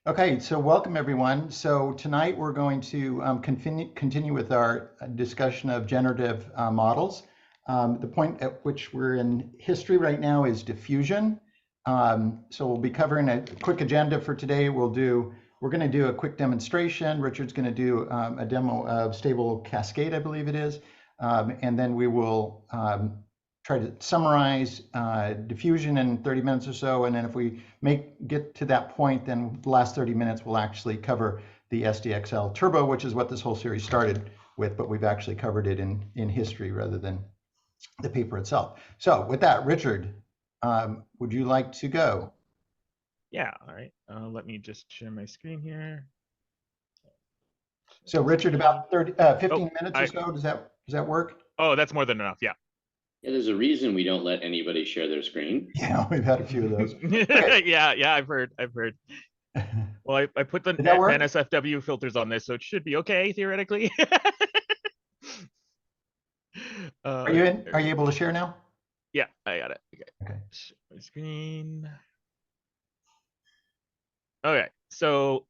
Okay, so welcome everyone. So tonight we're going to continue with our discussion of generative models. The point at which we're in history right now is diffusion. So we'll be covering a quick agenda for today. We're going to do a quick demonstration. Richard's going to do a demo of stable cascade, I believe it is, and then we will try to summarize diffusion in 30 minutes or so. And then if we get to that point, then the last 30 minutes we'll actually cover the SDxl Turbo, which is what this whole series started with, but we've actually covered it in history rather than the paper itself. So with that, Richard, would you like to go? Yeah, all right. Let me just share my screen here. So Richard, about 15 minutes or so, does that work? Oh, that's more than enough, yeah. Yeah, there's a reason we don't let anybody share their screen. Yeah, we've had a few of those. Yeah, I've heard. Well, I put the NSFW filters on this, so it should be okay theoretically. Are you able to share now? Yeah, I got it. Okay. My screen. Okay, so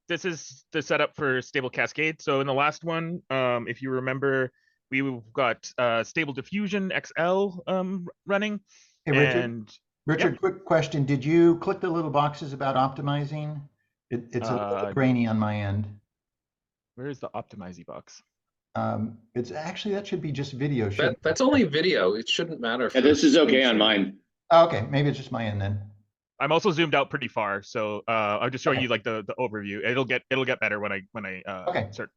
this is the setup for stable cascade. So in the last one, if you remember, we've got stable diffusion XL running. Hey, Richard, yep. Quick question. Did you click the little boxes about optimizing? It's a little grainy on my end. Where's the optimizing box? It's actually, that should be just video. That's only video. It shouldn't matter. Yeah, this is okay on mine. Oh, okay, maybe it's just my end then. I'm also zoomed out pretty far, so I'm just showing you like the overview. It'll get better when I start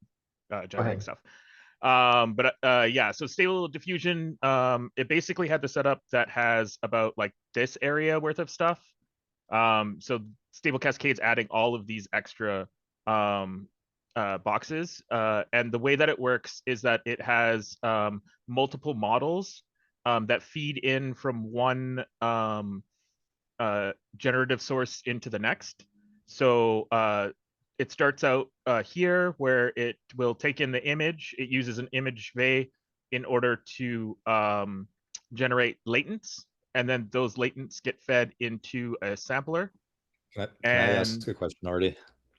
generating stuff. Yeah, so stable diffusion, it basically had the setup that has about like this area worth of stuff. So stable cascades adding all of these extra boxes, and the way that it works is that it has multiple models that feed in from one generative source into the next. So it starts out here where it will take in the image. It uses an image vey in order to generate latents, and then those latents get fed into a sampler. Can I ask a question already?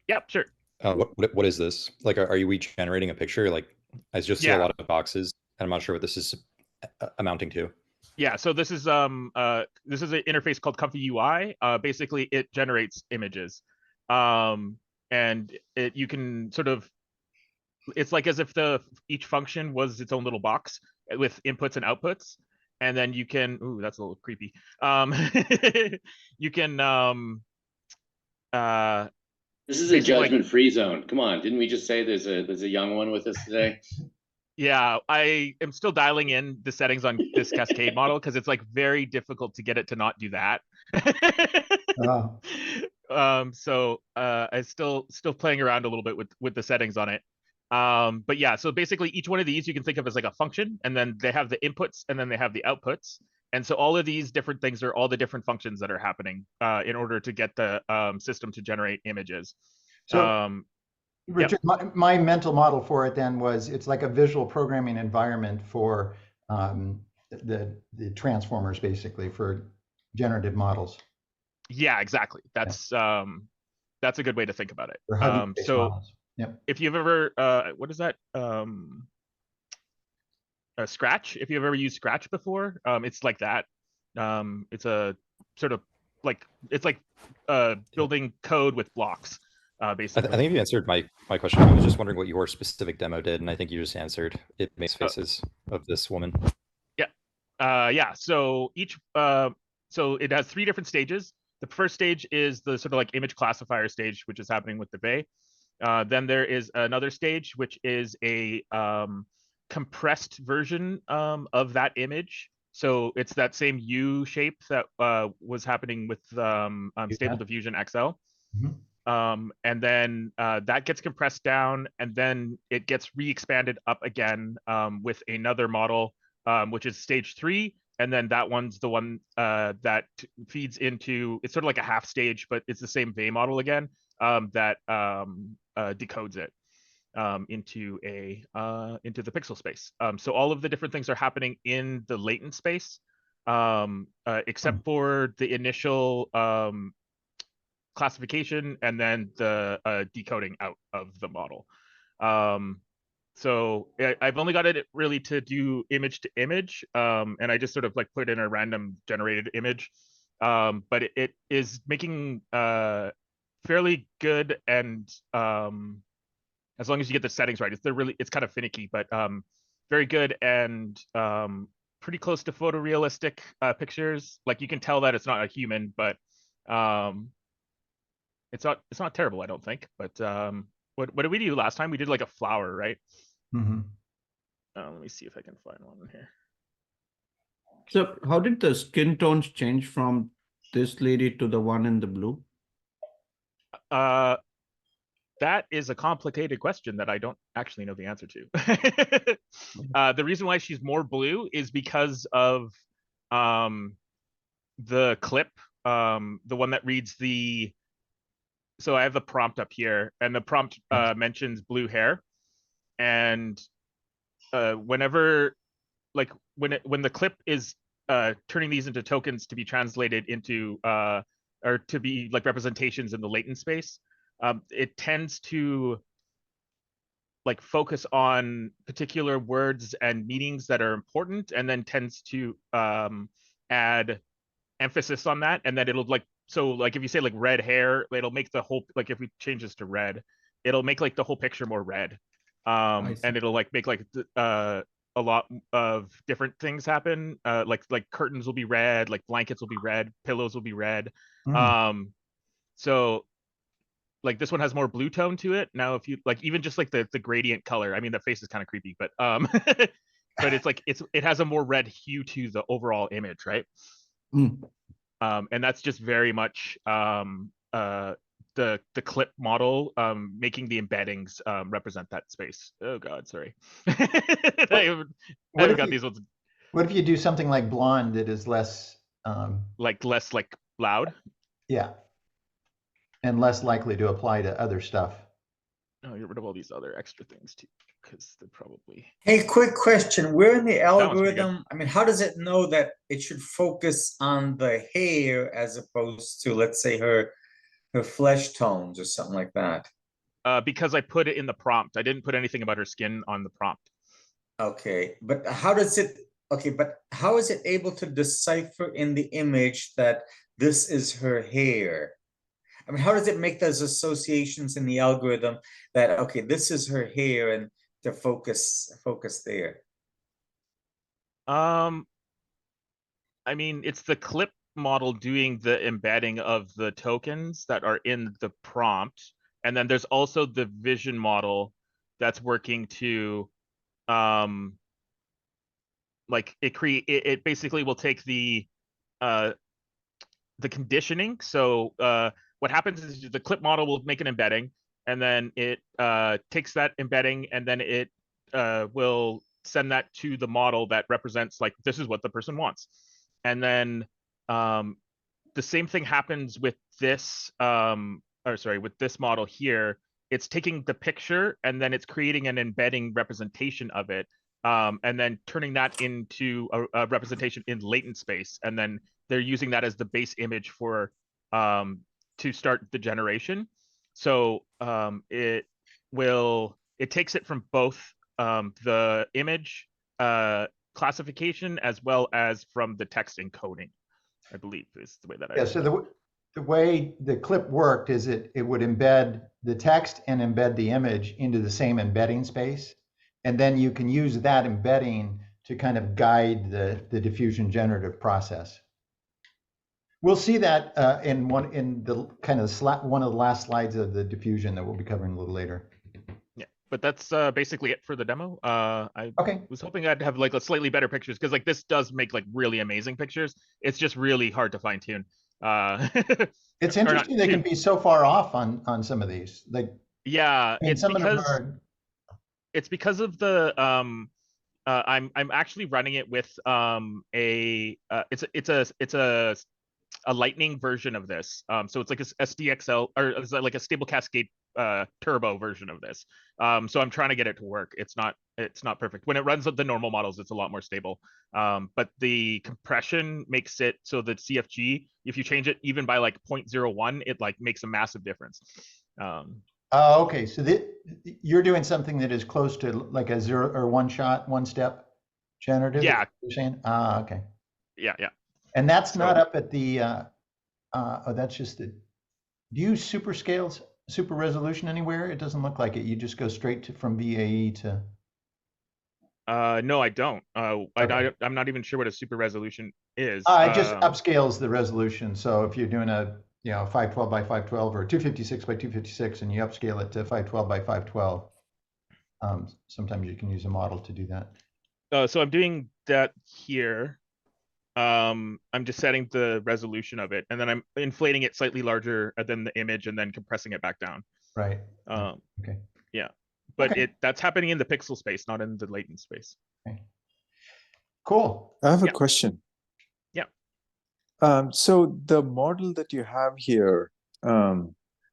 Yeah, sure. What is this? Like, are you generating a picture? Like, I just see a lot of boxes, and I'm not sure what this is amounting to. Yeah, so this is an interface called comfyui. Basically, it generates images, and you can sort of, it's like as if each function was its own little box with inputs and outputs, and then you can, ooh, that's a little creepy. You can this is a judgment-free zone. Come on, didn't we just say there's a young one with us today? Yeah, I am still dialing in the settings on this cascade model because it's like very difficult to get it to not do that. So I'm still playing around a little bit with the settings on it. But yeah, so basically each one of these you can think of as like a function, and then they have the inputs and then they have the outputs. And so all of these different things are all the different functions that are happening in order to get the system to generate images. So Richard, my mental model for it then was it's like a visual programming environment for the transformers, basically, for generative models. Yeah, exactly. That's a good way to think about it. So if you've ever what is that? Scratch. If you've ever used Scratch before, it's like that. It's a sort of like building code with blocks. Basically. I think you answered my question. I was just wondering what your specific demo did, and I think you just answered. It makes faces of this woman. Yeah, yeah. So so it has 3 different stages. The first stage is the sort of like image classifier stage, which is happening with the vey. Then there is another stage, which is a compressed version of that image. So it's that same U shape that was happening with stable diffusion XL. Mm-hmm. And then that gets compressed down, and then it gets re-expanded up again with another model, which is stage 3. And then that one's the one that feeds into, it's sort of like a half stage, but it's the same vey model again that decodes it into the pixel space. So all of the different things are happening in the latent space, except for the initial classification and then the decoding out of the model. So I've only got it really to do image to image, and I just sort of like put in a random generated image. But it is making fairly good, and as long as you get the settings right, it's kind of finicky, but very good and pretty close to photorealistic pictures. Like you can tell that it's not a human, but it's not terrible, I don't think. But what did we do last time? We did like a flower, right? Mm-hmm. Let me see if I can find one in here. So how did the skin tones change from this lady to the one in the blue? That is a complicated question that I don't actually know the answer to. The reason why she's more blue is because of the clip, the one that reads the. So I have the prompt up here, and the prompt mentions blue hair, and whenever, like when the clip is turning these into tokens to be translated into or to be like representations in the latent space, it tends to like focus on particular words and meanings that are important, and then tends to add emphasis on that, and then it'll like, so like if you say like red hair, it'll make the whole, like if we change this to red, it'll make like the whole picture more red, and it'll like make like a lot of different things happen, like curtains will be red, like blankets will be red, pillows will be red. So like this one has more blue tone to it. Now if you like even just like the gradient color, I mean the face is kind of creepy, but but it's like it has a more red hue to the overall image, right? And that's just very much the clip model making the embeddings represent that space. Oh god, sorry. I haven't got these ones. What if you do something like blonde that is less less like loud? Yeah. And less likely to apply to other stuff. No, get rid of all these other extra things too, because they're probably. Hey, quick question. Where in the algorithm, I mean, how does it know that it should focus on the hair as opposed to, let's say, her flesh tones or something like that? Because I put it in the prompt. I didn't put anything about her skin on the prompt. Okay, but how does it, okay, but how is it able to decipher in the image that this is her hair? I mean, how does it make those associations in the algorithm that, okay, this is her hair and to focus there? I mean, it's the clip model doing the embedding of the tokens that are in the prompt. And then there's also the vision model that's working to, like it basically will take the conditioning. So what happens is the clip model will make an embedding, and then it takes that embedding, and then it will send that to the model that represents like this is what the person wants. And then the same thing happens with this with this model here. It's taking the picture and then it's creating an embedding representation of it, and then turning that into a representation in latent space, and then they're using that as the base image for to start the generation. So it takes it from both the image classification as well as from the text encoding, I believe is the way that I. Yeah, so the way the clip worked is it would embed the text and embed the image into the same embedding space. And then you can use that embedding to kind of guide the diffusion generative process. We'll see that in one of the last slides of the diffusion that we'll be covering a little later. Yeah, but that's basically it for the demo. I Okay. was hoping I'd have like a slightly better pictures, because like this does make like really amazing pictures. It's just really hard to fine tune. It's interesting they can be so far off on some of these. Like, yeah, I mean, it's because of the I'm actually running it with it's a a lightning version of this. So it's like a SDxl, or it's like a stable cascade turbo version of this. So I'm trying to get it to work. It's not perfect. When it runs the normal models, it's a lot more stable. But the compression makes it so that CFG, if you change it even by like 0.01, it like makes a massive difference. Oh, okay. So you're doing something that is close to like a 0 or one step generative. Yeah. You're saying? Okay. Yeah. And that's So- not up at the. Oh, that's just the. Do you super scales, super resolution anywhere? It doesn't look like it. You just go straight to from VAE to. No, I don't. Okay. I'm not even sure what a super resolution is. It just upscales the resolution. So if you're doing a 512 by 512 or 256 by 256, and you upscale it to 512 by 512, sometimes you can use a model to do that. So I'm doing that here. I'm just setting the resolution of it, and then I'm inflating it slightly larger than the image, and then compressing it back down. Right. Okay. Yeah, but Okay. that's happening in the pixel space, not in the latent space. Okay. Cool. I have a Yeah. question. Yeah. So the model that you have here,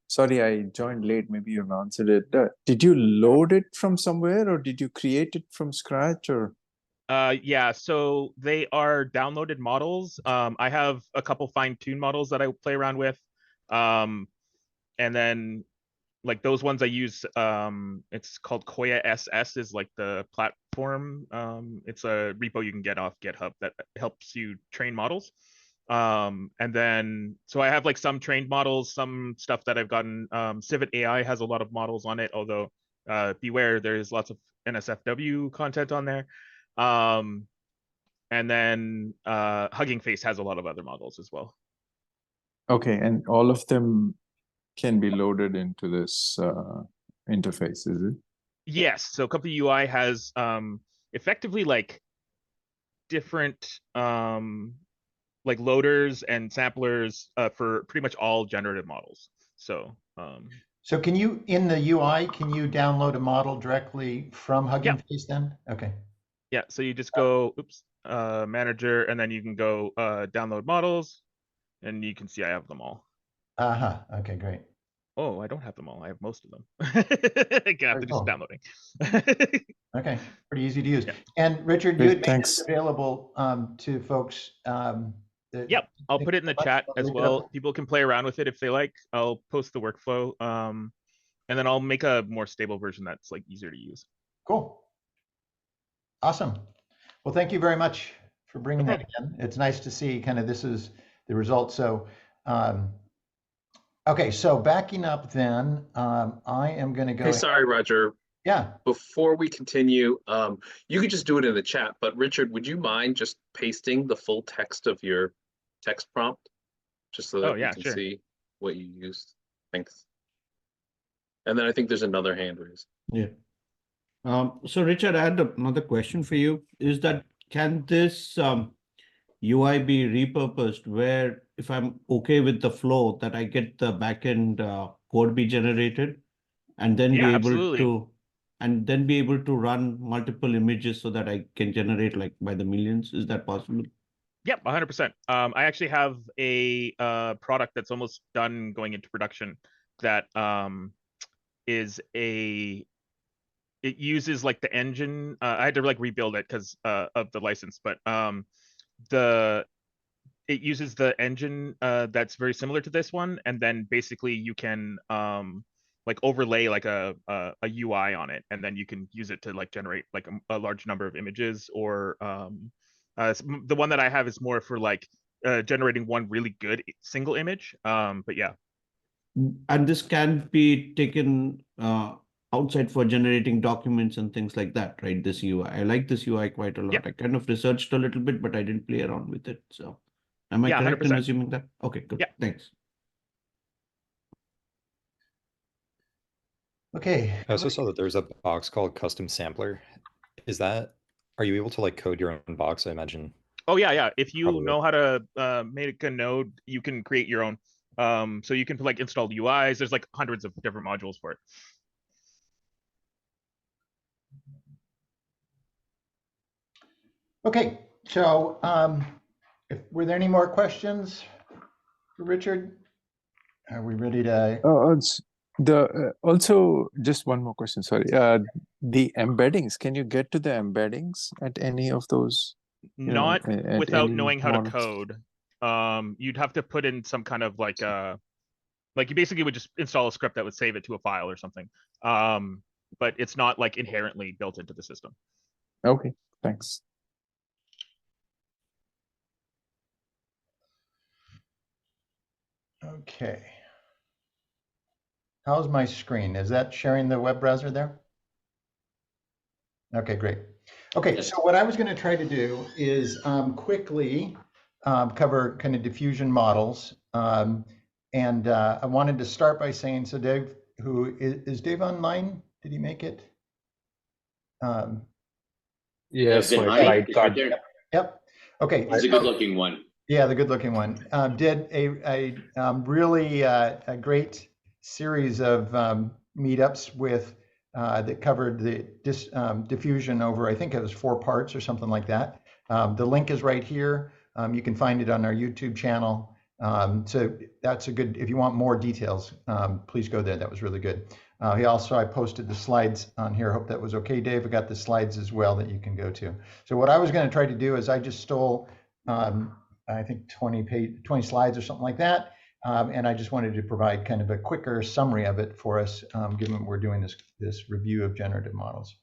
sorry, I joined late. Maybe you've answered it. Did you load it from somewhere, or did you create it from scratch, or? Yeah, so they are downloaded models. I have a couple fine-tuned models that I play around with. And then like those ones I use, it's called Koya SS is like the platform. It's a repo you can get off GitHub that helps you train models. And then, so I have like some trained models, some stuff that I've gotten. Civet AI has a lot of models on it, although beware, there's lots of NSFW content on there. And then Hugging Face has a lot of other models as well. Okay, and all of them can be loaded into this interface, is it? Yes, so comfyui has effectively like different like loaders and samplers for pretty much all generative models. So So can you, in the UI, can you download a model directly from Hugging Yeah. Face then? Okay. yeah, so you just go manager, and then you can go download models, and you can see I have them all. Uh-huh. Okay, great. Oh, I don't have them all. I have most of them. Again, after just cool. downloading. Okay, pretty easy to use. Yeah. And Richard, you Great, had made thanks. this available to folks. Yep, I'll put it in the chat as Look it well. up. People can play around with it if they like. I'll post the workflow, and then I'll make a more stable version that's like easier to use. Cool. Awesome. Well, thank you very much for bringing No that again. It's nice to see kind of this is the result. So, okay, so backing up then, I am going to go. Hey, sorry, Roger. Yeah. Before we continue, you could just do it in the chat, but Richard, would you mind just pasting the full text of your text prompt? Just so that we can sure. see what you used. Thanks. And then I think there's another hand raised. Yeah. So Richard, I had another question for you. Is that, can this UI be repurposed where if I'm okay with the flow that I get the backend code be generated and then be able absolutely. to run multiple images so that I can generate like by the millions? Is that possible? Yep, 100%. I actually have a product that's almost done going into production that is it uses like the engine. I had to like rebuild it because of the license, but it uses the engine that's very similar to this one, and then basically you can like overlay like a UI on it, and then you can use it to like generate like a large number of images. Or the one that I have is more for like generating one really good single image. But yeah. And this can be taken outside for generating documents and things like that, right? This UI. I like this UI quite a lot. Yeah. I kind of researched a little bit, but I didn't play around with it. So am I correct 100%. in assuming that? Okay, good. Yeah. Thanks. Okay. I also saw that there's a box called custom sampler. Are you able to like code your own box? I imagine. Oh yeah. If you Probably. know how to make a node, you can create your own. So you can like install UIs. There's like hundreds of different modules for it. Okay, so were there any more questions Richard? Are we ready to? Also just one more question. Sorry. The embeddings. Can you get to the embeddings at any of those? Not without knowing how to models? code. You'd have to put in some kind of like you basically would just install a script that would save it to a file or something. But it's not like inherently built into the system. Okay, thanks. Okay. How's my screen? Is that sharing the web browser there? Okay, great. Okay, so what I was going to try to do is quickly cover kind of diffusion models. And I wanted to start by saying, so Dave, who is Dave online? Did he make it? Yes, my slide right there. Yep. Okay. He's a good-looking one. Yeah, the good-looking one. Did a really a great series of meetups with that covered the diffusion over, I think it was 4 parts or something like that. The link is right here. You can find it on our YouTube channel. So that's a good, if you want more details, please go there. That was really good. I posted the slides on here. Hope that was okay, Dave. I got the slides as well that you can go to. So what I was going to try to do is I just stole, I think 20 slides or something like that. And I just wanted to provide kind of a quicker summary of it for us, given we're doing this review of generative models.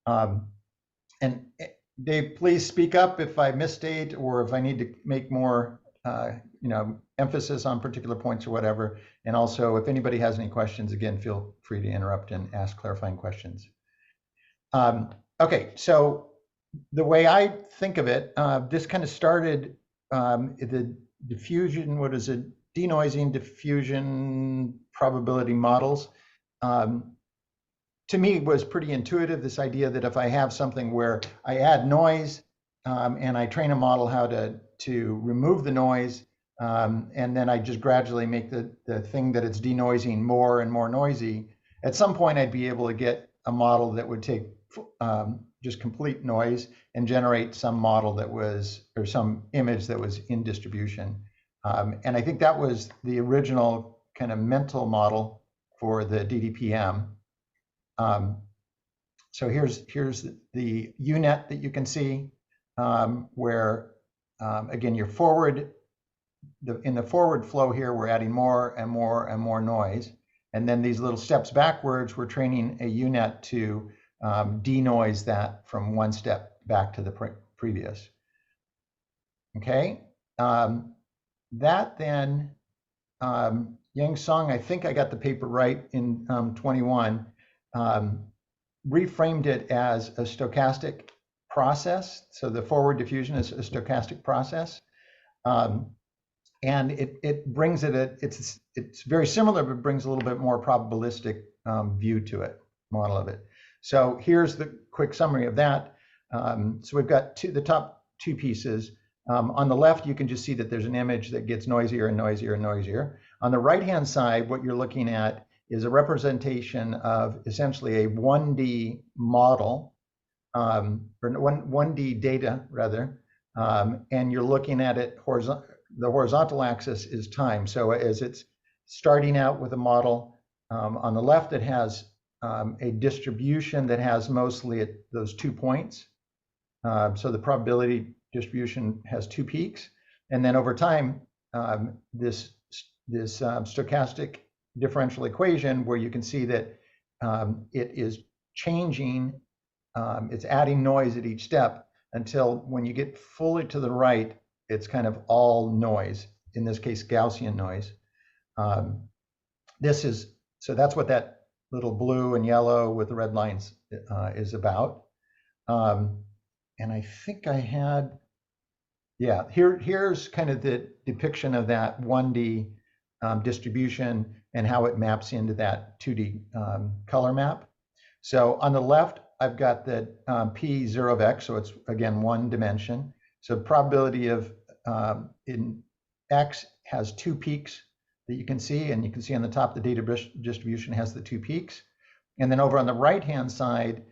And Dave, please speak up if I misstate or if I need to make more emphasis on particular points or whatever. And also, if anybody has any questions, again, feel free to interrupt and ask clarifying questions. Okay, so the way I think of it, this kind of started the diffusion, what is it? Denoising diffusion probability models. To me, was pretty intuitive, this idea that if I have something where I add noise and I train a model how to remove the noise, and then I just gradually make the thing that it's denoising more and more noisy, at some point I'd be able to get a model that would take just complete noise and generate some model that was, or some image that was in distribution. And I think that was the original kind of mental model for the DDPM. So here's the UNet that you can see, where again, your forward, in the forward flow here, we're adding more and more and more noise. And then these little steps backwards, we're training a UNet to denoise that from one step back to the previous. Okay. That then, Yang Song, I think I got the paper right in 21, reframed it as a stochastic process. So the forward diffusion is a stochastic process. And it brings it's very similar, but brings a little bit more probabilistic view to it, model of it. So here's the quick summary of that. So we've got the top 2 pieces. On the left, you can just see that there's an image that gets noisier and noisier and noisier. On the right-hand side, what you're looking at is a representation of essentially a 1D model, or 1D data rather, and you're looking at it the horizontal axis is time. So as it's starting out with a model, on the left, it has a distribution that has mostly at those 2 points. So the probability distribution has 2 peaks, and then over time, this stochastic differential equation, where you can see that it is changing, it's adding noise at each step until when you get fully to the right, it's kind of all noise. In this case, Gaussian noise. So that's what that little blue and yellow with the red lines is about. And I think I had. Yeah, here's kind of the depiction of that 1D distribution and how it maps into that 2D color map. So on the left, I've got the P0 of X, so it's again 1 dimension. So probability of in X has 2 peaks that you can see, and you can see on the top the data distribution has the 2 peaks. And then over on the right-hand side,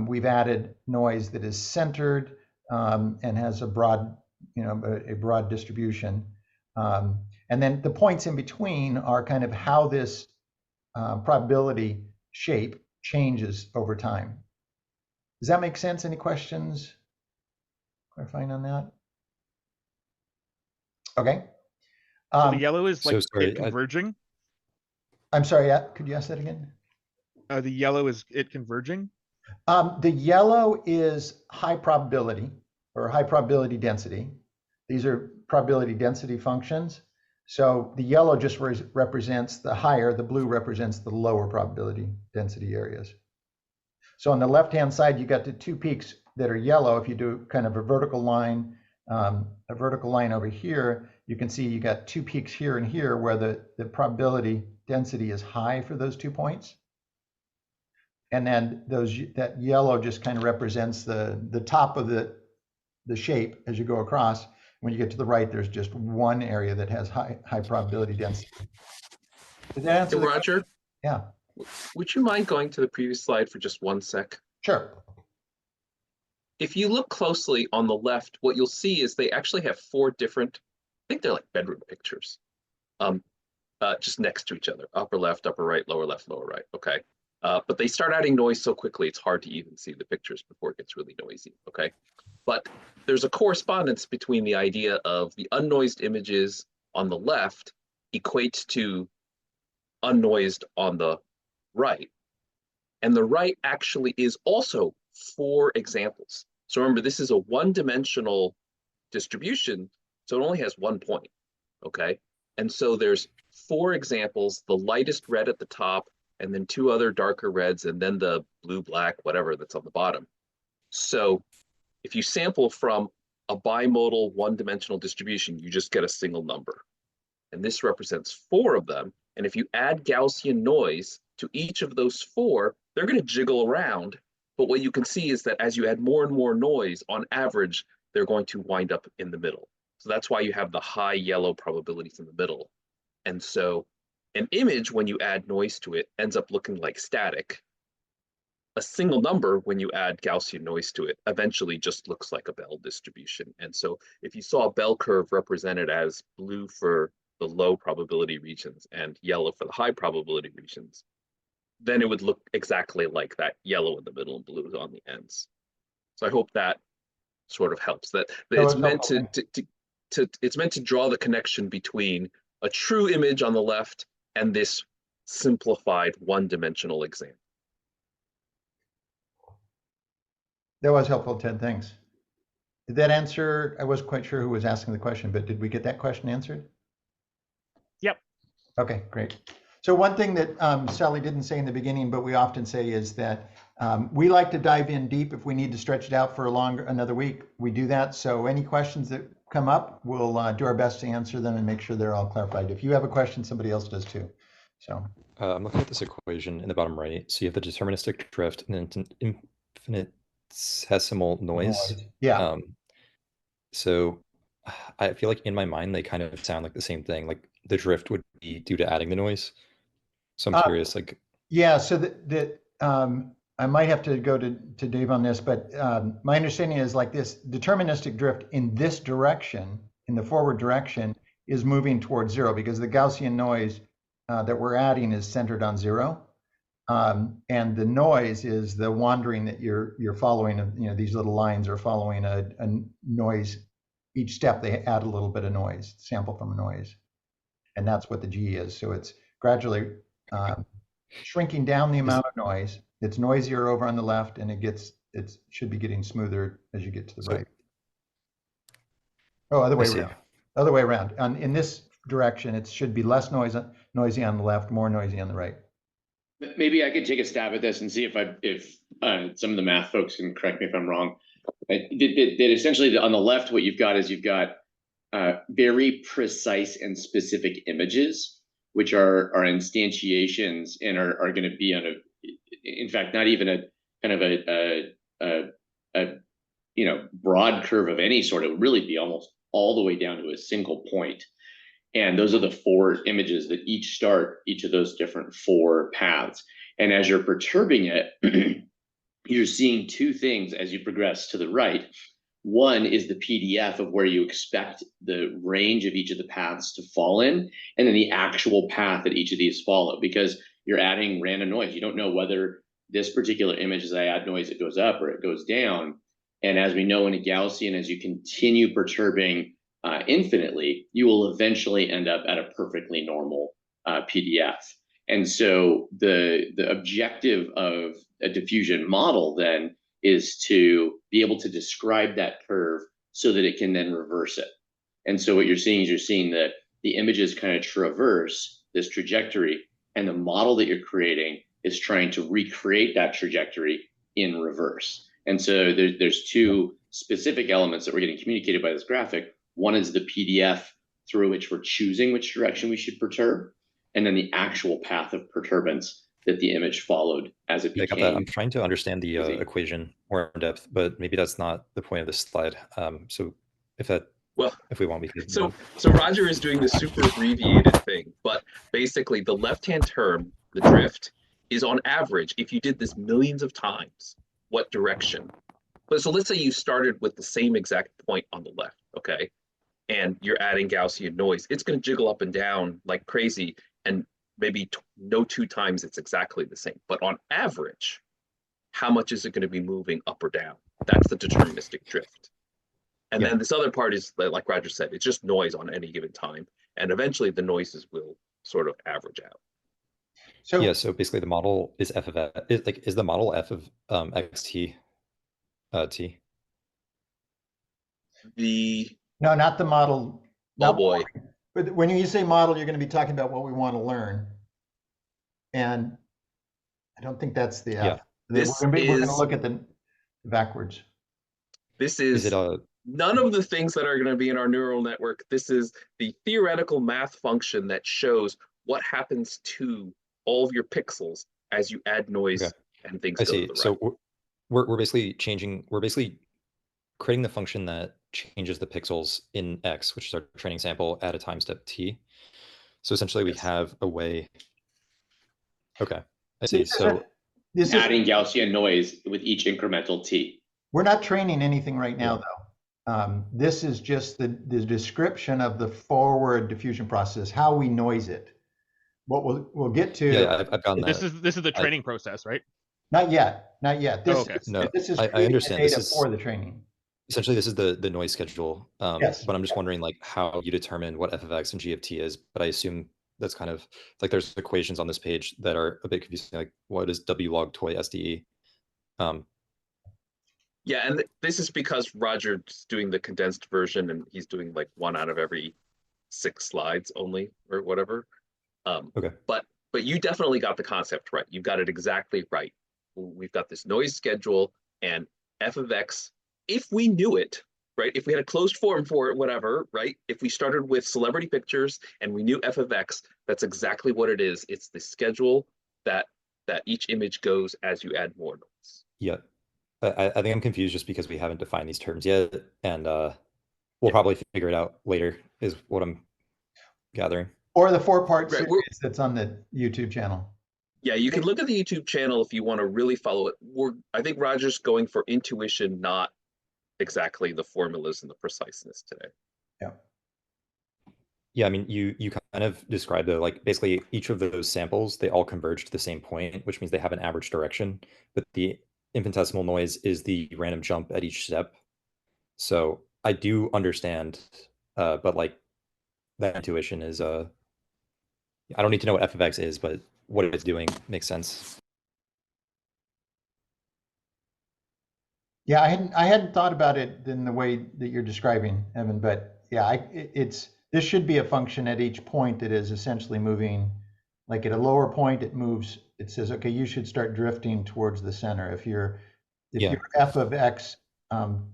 we've added noise that is centered and has a broad, a broad distribution. And then the points in between are kind of how this probability shape changes over time. Does that make sense? Any questions? Clarifying on that? Okay. So the yellow is like sorry, it converging. I'm sorry, could you ask that again? The yellow is it converging. The yellow is high probability or high probability density. These are probability density functions. So the yellow just represents the higher, the blue represents the lower probability density areas. So on the left-hand side, you got the two peaks that are yellow. If you do kind of a vertical line over here, you can see you got two peaks here and here where the probability density is high for those 2 points. And then that yellow just kind of represents the top of the shape as you go across. When you get to the right, there's just one area that has high probability density. Did that answer Hey, Roger? Yeah. Would you mind going to the previous slide for just 1 sec? Sure. If you look closely on the left, what you'll see is they actually have 4 different, I think they're like bedroom pictures, just next to each other, upper left, upper right, lower left, lower right, okay? But they start adding noise so quickly, it's hard to even see the pictures before it gets really noisy, okay? But there's a correspondence between the idea of the unnoised images on the left equate to unnoised on the right. And the right actually is also 4 examples. So remember, this is a one-dimensional distribution, so it only has 1 point, okay? And so there's 4 examples, the lightest red at the top, and then 2 other darker reds, and then the blue, black, whatever that's on the bottom. So if you sample from a bimodal one-dimensional distribution, you just get a single number. And this represents 4 of them. And if you add Gaussian noise to each of those 4, they're going to jiggle around. But what you can see is that as you add more and more noise, on average, they're going to wind up in the middle. So that's why you have the high yellow probabilities in the middle. And so an image, when you add noise to it, ends up looking like static. A single number, when you add Gaussian noise to it, eventually just looks like a Bell distribution. And so if you saw a bell curve represented as blue for the low probability regions and yellow for the high probability regions, then it would look exactly like that yellow in the middle and blue on the ends. So I hope that sort of helps. That it's meant it's meant to draw the connection between a true image on the left and this simplified one-dimensional example. That was helpful, Ted. Thanks. Did that answer? I wasn't quite sure who was asking the question, but did we get that question answered? Yep. Okay, great. So one thing that Sally didn't say in the beginning, but we often say is that we like to dive in deep. If we need to stretch it out for another week, we do that. So any questions that come up, we'll do our best to answer them and make sure they're all clarified. If you have a question, somebody else does too. So I'm looking at this equation in the bottom right. So you have the deterministic drift and then infinitesimal noise. Yeah. So I feel like in my mind, they kind of sound like the same thing. Like the drift would be due to adding the noise. So I'm curious, like. Yeah, so I might have to go to Dave on this, but my understanding is like this deterministic drift in this direction, in the forward direction, is moving towards 0 because the Gaussian noise that we're adding is centered on 0. And the noise is the wandering that you're following. You know, these little lines are following a noise. Each step they add a little bit of noise, sample from a noise, and that's what the G is. So it's gradually shrinking down the amount of noise. It's noisier over on the left, and it should be getting smoother as you get to the right. Oh, other way around. Other way around. In this direction, it should be less noisy on the left, more noisy on the right. Maybe I could take a stab at this and see if some of the math folks can correct me if I'm wrong. That essentially on the left, what you've got is very precise and specific images, which are instantiations and are going to be on in fact, not even a kind of a broad curve of any sort. It would really be almost all the way down to a single point. And those are the 4 images that each start each of those different 4 paths. And as you're perturbing it, you're seeing 2 things as you progress to the right. One is the PDF of where you expect the range of each of the paths to fall in, and then the actual path that each of these follow, because you're adding random noise. You don't know whether this particular image, as I add noise, it goes up or it goes down. And as we know in a Gaussian, as you continue perturbing infinitely, you will eventually end up at a perfectly normal PDF. And so the objective of a diffusion model then is to be able to describe that curve so that it can then reverse it. And so what you're seeing is you're seeing that the images kind of traverse this trajectory, and the model that you're creating is trying to recreate that trajectory in reverse. And so there's two specific elements that we're getting communicated by this graphic. One is the PDF through which we're choosing which direction we should perturb, and then the actual path of perturbance that the image followed as it Yeah, I got that. became. I'm trying to understand the busy. equation more in depth, but maybe that's not the point of this slide. So if we want, we can. So Roger is doing the super abbreviated thing, but basically the left-hand term, the drift, is on average, if you did this millions of times, what direction? But so let's say you started with the same exact point on the left, okay? And you're adding Gaussian noise. It's going to jiggle up and down like crazy, and maybe no two times it's exactly the same. But on average, how much is it going to be moving up or down? That's the deterministic drift. And then this other part is, like Roger said, it's just noise on any given time. And eventually the noises will sort of average out. So yeah, so basically the model is f of x. Is the model f of xt t? no, not the model. Oh boy. But when you say model, you're going to be talking about what we want to learn. And I don't think that's the F. We're going to look at the backwards. This is none of the things that are going to be in our neural network. This is the theoretical math function that shows what happens to all of your pixels as you add noise and things go to the right. So we're basically creating the function that changes the pixels in X, which is our training sample, at a time step t. So essentially we have a way. Okay, I see. So this is adding Gaussian noise with each incremental t. We're not training anything right now, though. This is just the description of the forward diffusion process, how we noise it. What we'll get to. Yeah, I've gotten that. This is the training process, right? Not yet. This is I understand. Data for the training. Essentially, this is the noise schedule. Yes. But I'm just wondering, like, how you determine what f of x and g of t is. But I assume that's kind of like there's equations on this page that are a bit confusing. Like, what is w log toy SDE? Yeah, and this is because Roger's doing the condensed version, and he's doing like 1 out of every 6 slides only, or whatever. Okay. But you definitely got the concept right. You got it exactly right. We've got this noise schedule, and f of x, if we knew it, right? If we had a closed form for it, whatever, right? If we started with celebrity pictures and we knew f of x, that's exactly what it is. It's the schedule that each image goes as you add more noise. Yeah. I think I'm confused just because we haven't defined these terms yet, and we'll probably figure it out later, is what I'm gathering. Or the 4-part series that's on the YouTube channel. Yeah, you can look at the YouTube channel if you want to really follow it. I think Roger's going for intuition, not exactly the formulas and the preciseness today. Yeah. Yeah, I mean, you kind of described it, like basically each of those samples, they all converge to the same point, which means they have an average direction, but the infinitesimal noise is the random jump at each step. So I do understand, but like that intuition is I don't need to know what f of x is, but what it's doing makes sense. Yeah, I hadn't thought about it in the way that you're describing, Evan, but yeah, this should be a function at each point that is essentially moving. Like at a lower point, it moves. It says, okay, you should start drifting towards the center. If your f of x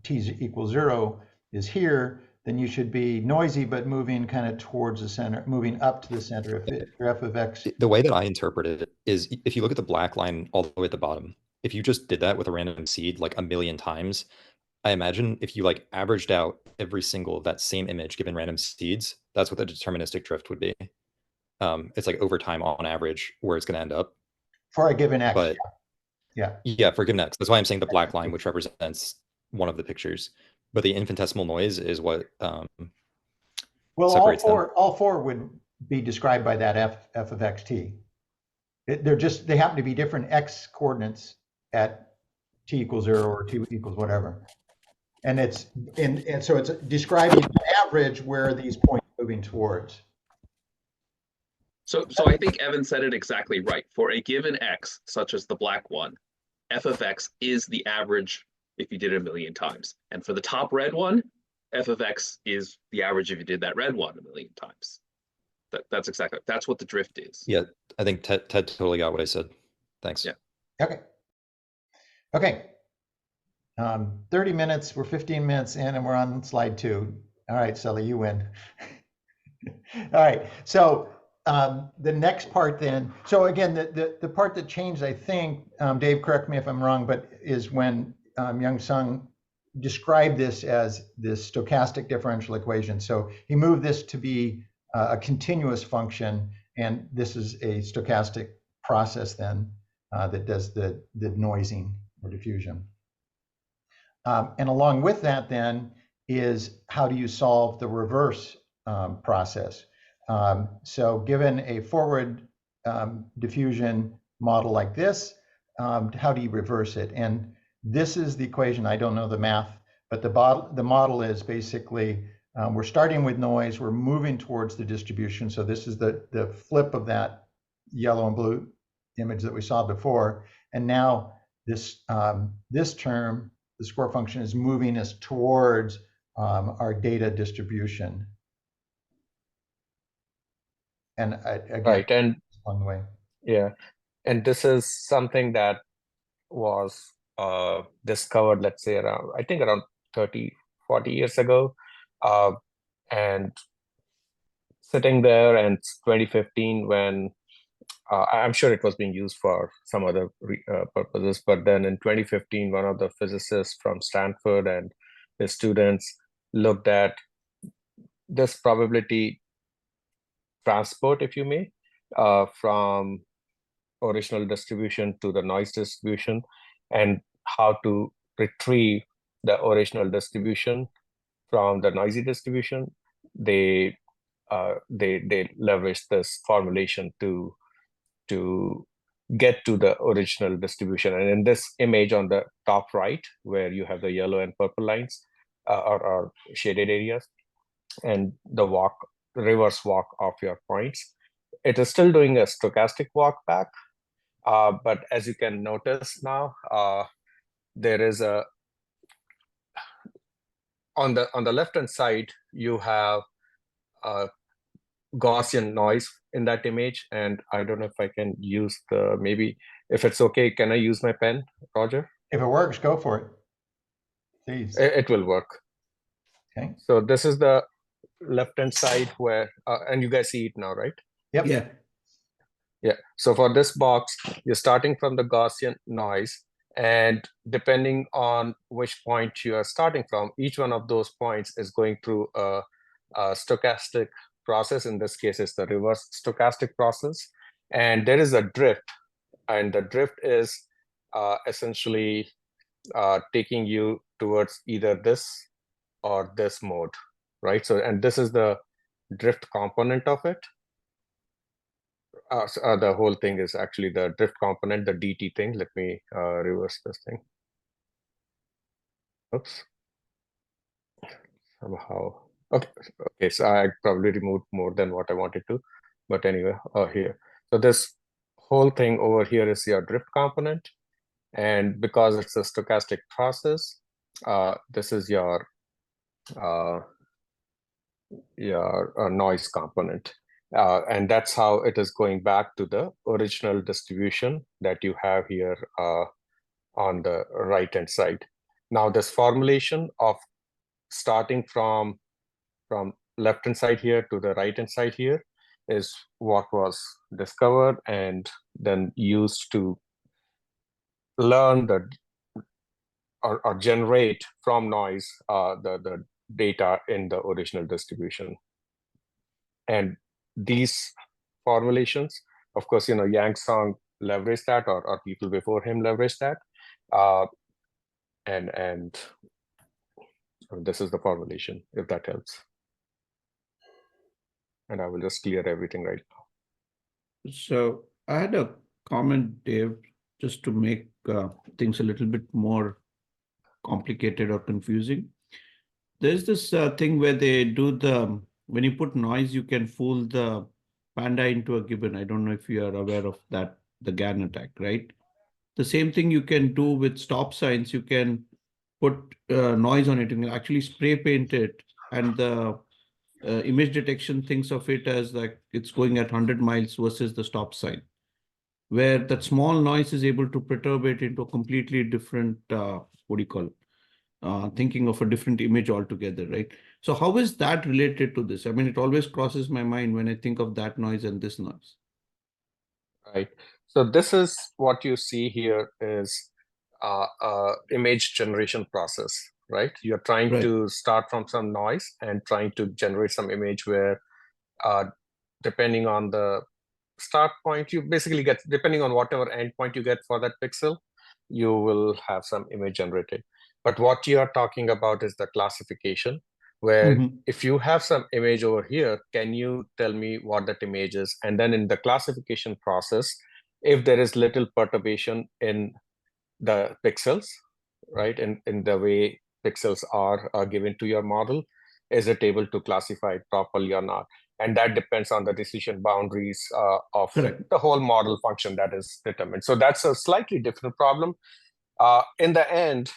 t equals 0 is here, then you should be noisy but moving kind of towards the center, moving up to the center. If your f of x. The way that I interpret it is, if you look at the black line all the way at the bottom, if you just did that with a random seed like 1,000,000 times, I imagine if you like averaged out every single of that same image given random seeds, that's what the deterministic drift would be. It's like over time on average where it's going to end up. For a given x. But yeah, for a given x. That's why I'm saying the black line, which represents one of the pictures. But the infinitesimal noise is what Well, separates them. all four would be described by that f of xt. They happen to be different x coordinates at t equals 0 or t equals whatever. And so it's describing an average where these points are moving towards. So I think Evan said it exactly right. For a given x, such as the black one, f of x is the average if you did it a million times. And for the top red one, f of x is the average if you did that red one a million times. That's what the drift is. Yeah, I think Ted totally got what I said. Thanks. Yeah. Okay. 30 minutes, we're 15 minutes in and we're on slide 2. All right, Sully, you win. All right, so the next part then, so again, the part that changed, I think, Dave, correct me if I'm wrong, but is when Young Sung described this as this stochastic differential equation. So he moved this to be a continuous function, and this is a stochastic process then that does the noising or diffusion. And along with that then is how do you solve the reverse process? So given a forward diffusion model like this, how do you reverse it? And this is the equation. I don't know the math, but the model is basically we're starting with noise, we're moving towards the distribution. So this is the flip of that yellow and blue image that we saw before. And now this term, the square function, is moving us towards our data distribution. And again, Right, and along the way. yeah, and this is something that was discovered, let's say around 30, 40 years ago, and sitting there, and 2015 when I'm sure it was being used for some other purposes, but then in 2015, one of the physicists from Stanford and his students looked at this probability transport, if you may, from original distribution to the noise distribution, and how to retrieve the original distribution from the noisy distribution. They leveraged this formulation to get to the original distribution. And in this image on the top right, where you have the yellow and purple lines or shaded areas, and the reverse walk of your points, it is still doing a stochastic walk back. But as you can notice now, there is a on the left hand side, you have Gaussian noise in that image, and I don't know if I can use maybe if it's okay, can I use my pen, Roger? If it works, go for it, please. It will work. Okay. So this is the left hand side where, and you guys see it now, right? Yep. Yeah. So for this box, you're starting from the Gaussian noise, and depending on which point you are starting from, each one of those points is going through a stochastic process. In this case, it's the reverse stochastic process, and there is a drift, and the drift is essentially taking you towards either this or this mode, right? So, and this is the drift component of it. The whole thing is actually the drift component, the dt thing. Let me reverse this thing. Oops. Somehow. Okay, so I probably removed more than what I wanted to, but anyway, here. So this whole thing over here is your drift component, and because it's a stochastic process, this is your noise component, and that's how it is going back to the original distribution that you have here on the right hand side. Now this formulation of starting from left hand side here to the right hand side here is what was discovered and then used to learn or generate from noise the data in the original distribution. And these formulations, of course, Yang Song leveraged that, or people before him leveraged that, and So this is the formulation, if that helps. And I will just clear everything right now. So I had a comment, Dave, just to make things a little bit more complicated or confusing. There's this thing where they do when you put noise, you can fool the panda into a gibbon. I don't know if you are aware of that, the GAN attack, right? The same thing you can do with stop signs. You can put noise on it and actually spray paint it, and the image detection thinks of it as like it's going at 100 miles versus the stop sign, where that small noise is able to perturb it into a completely different, what do you call it? Thinking of a different image altogether, right? So how is that related to this? I mean, it always crosses my mind when I think of that noise and this noise. Right. So this is what you see here is image generation process, right? You're trying Right. to start from some noise and trying to generate some image where, depending on the start point, you basically get, depending on whatever endpoint you get for that pixel, you will have some image generated. But what you are talking about is the classification, where if you have some image over here, can you tell me what that image is? And then in the classification process, if there is little perturbation in the pixels, right, in the way pixels are given to your model, is it able to classify it properly or not? And that depends on the decision boundaries of Correct. the whole model function that is determined. So that's a slightly different problem. In the end,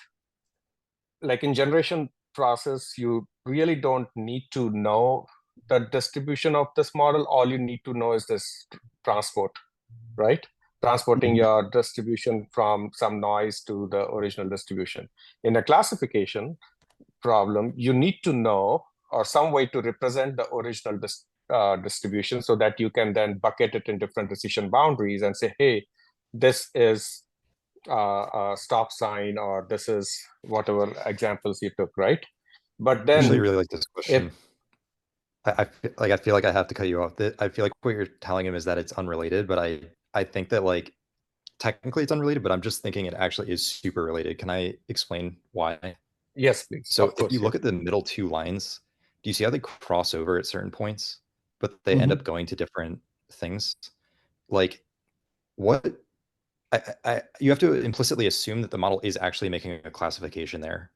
like in generation process, you really don't need to know the distribution of this model. All you need to know is this transport, right? Transporting your distribution from some noise to the original distribution. In a classification problem, you need to know or some way to represent the original distribution so that you can then bucket it in different decision boundaries and say, hey, this is a stop sign, or this is whatever examples you took, right? But then I actually really like this question. I feel like I have to cut you off. I feel like what you're telling him is that it's unrelated, but I think that like technically it's unrelated, but I'm just thinking it actually is super related. Can I explain why? Yes, please. So if you look at the middle two lines, do you see how they cross over at certain points, but they end up going to different things? Like what you have to implicitly assume that the model is actually making a classification there.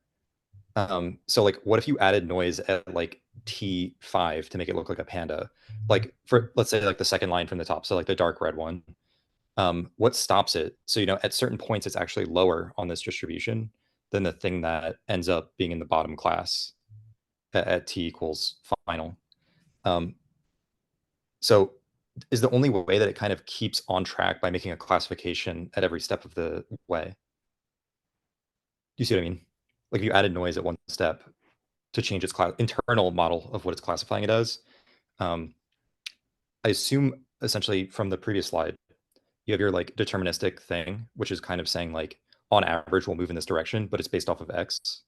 So like what if you added noise at like T5 to make it look like a panda? Like for, let's say like the second line from the top, so like the dark red one. What stops it? So, you know, at certain points, it's actually lower on this distribution than the thing that ends up being in the bottom class at T equals final. So is the only way that it kind of keeps on track by making a classification at every step of the way. Do you see what I mean? Like if you added noise at one step to change its internal model of what it's classifying it as. I assume essentially from the previous slide, you have your like deterministic thing, which is kind of saying like on average we'll move in this direction, but it's based off of X.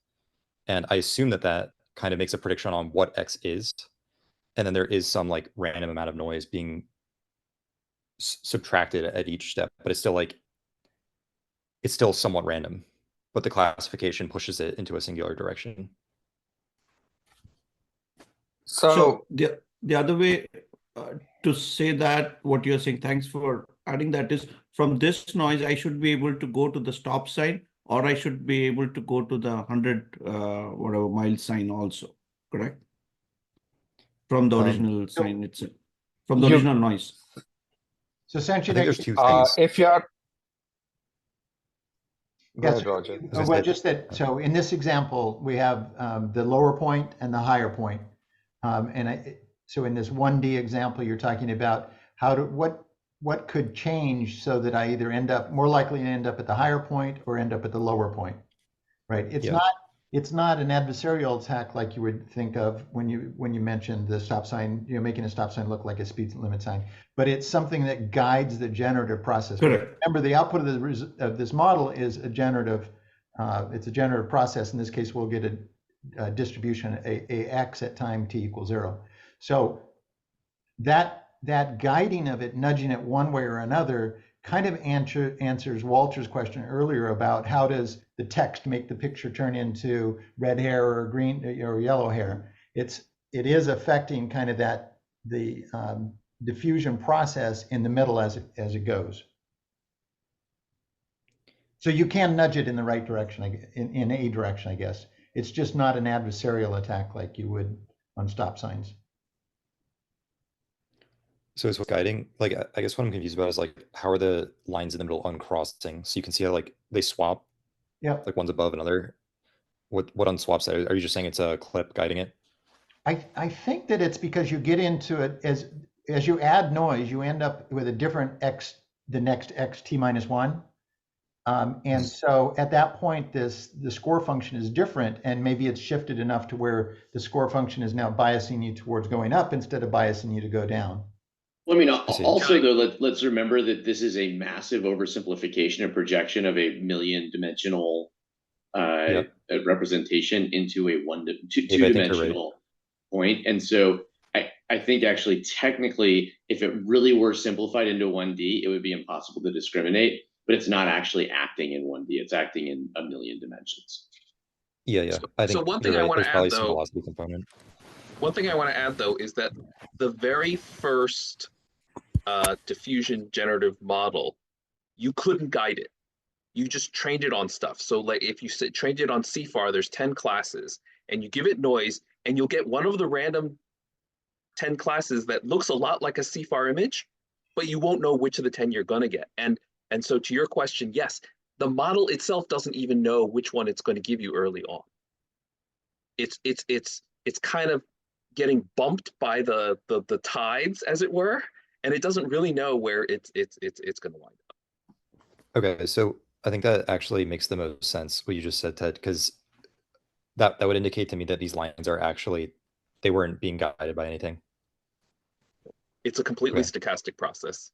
And I assume that that kind of makes a prediction on what X is. And then there is some like random amount of noise being subtracted at each step, but it's still like, it's still somewhat random, but the classification pushes it into a singular direction. So the other way to say that, what you're saying, thanks for adding that, is from this noise, I should be able to go to the stop sign, or I should be able to go to the 100 whatever mile sign also, correct? From the original sign itself, from the original noise. So essentially, I think there's two things. If you're Go yes, ahead, Roger. well, just that. So in this example, we have the lower point and the higher point. So in this 1D example, you're talking about what could change so that I either end up more likely to end up at the higher point or end up at the lower point, right? It's not an adversarial attack like you would think of when you mentioned the stop sign, you know, making a stop sign look like a speed limit sign, but it's something that guides the generative process. Correct. Remember, the output of this model is a generative. It's a generative process. In this case, we'll get a distribution, a x at time t equals 0. So that guiding of it, nudging it one way or another, kind of answers Walter's question earlier about how does the text make the picture turn into red hair or green or yellow hair. It is affecting kind of the diffusion process in the middle as it goes. So you can nudge it in the right direction, in a direction, I guess. It's just not an adversarial attack like you would on stop signs. So is what guiding, like, I guess what I'm confused about is like, how are the lines in the middle uncrossing? So you can see how like they swap, Yeah. like one's above another. What unswaps that? Are you just saying it's a clip guiding it? I think that it's because you get into it as you add noise, you end up with a different x, the next x t minus 1. And so at that point, the score function is different, and maybe it's shifted enough to where the score function is now biasing you towards going up instead of biasing you to go down. Well, I mean, see. also though, let's remember that this is a massive oversimplification and projection of a million-dimensional representation into a two-dimensional point. And so I think actually technically, if it really were simplified into 1D, it would be impossible to discriminate, but it's not actually acting in 1D, it's acting in a million dimensions. Yeah. I think so one thing I want to add, though, velocity component. One thing I want to add, though, is that the very first diffusion generative model, you couldn't guide it. You just trained it on stuff. So like if you trained it on CFAR, there's 10 classes, and you give it noise, and you'll get one of the random 10 classes that looks a lot like a CFAR image, but you won't know which of the 10 you're going to get. And so to your question, yes, the model itself doesn't even know which one it's going to give you early on. It's kind of getting bumped by the tides, as it were, and it doesn't really know where it's going to wind up. Okay, so I think that actually makes the most sense what you just said, Ted, because that would indicate to me that these lines are actually, they weren't being guided by anything. It's a completely stochastic process.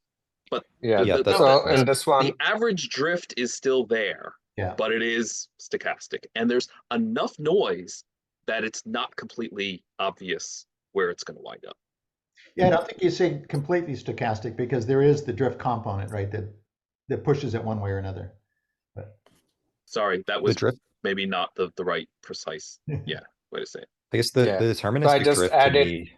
But and this one, the average drift is still there, but it is stochastic, and there's enough noise that it's not completely obvious where it's going to wind up. Yeah, I don't think you say completely stochastic because there is the drift component, right, that pushes it one way or another. But sorry, that was maybe not the right precise way to say it. I guess the deterministic so I just drift added, to me.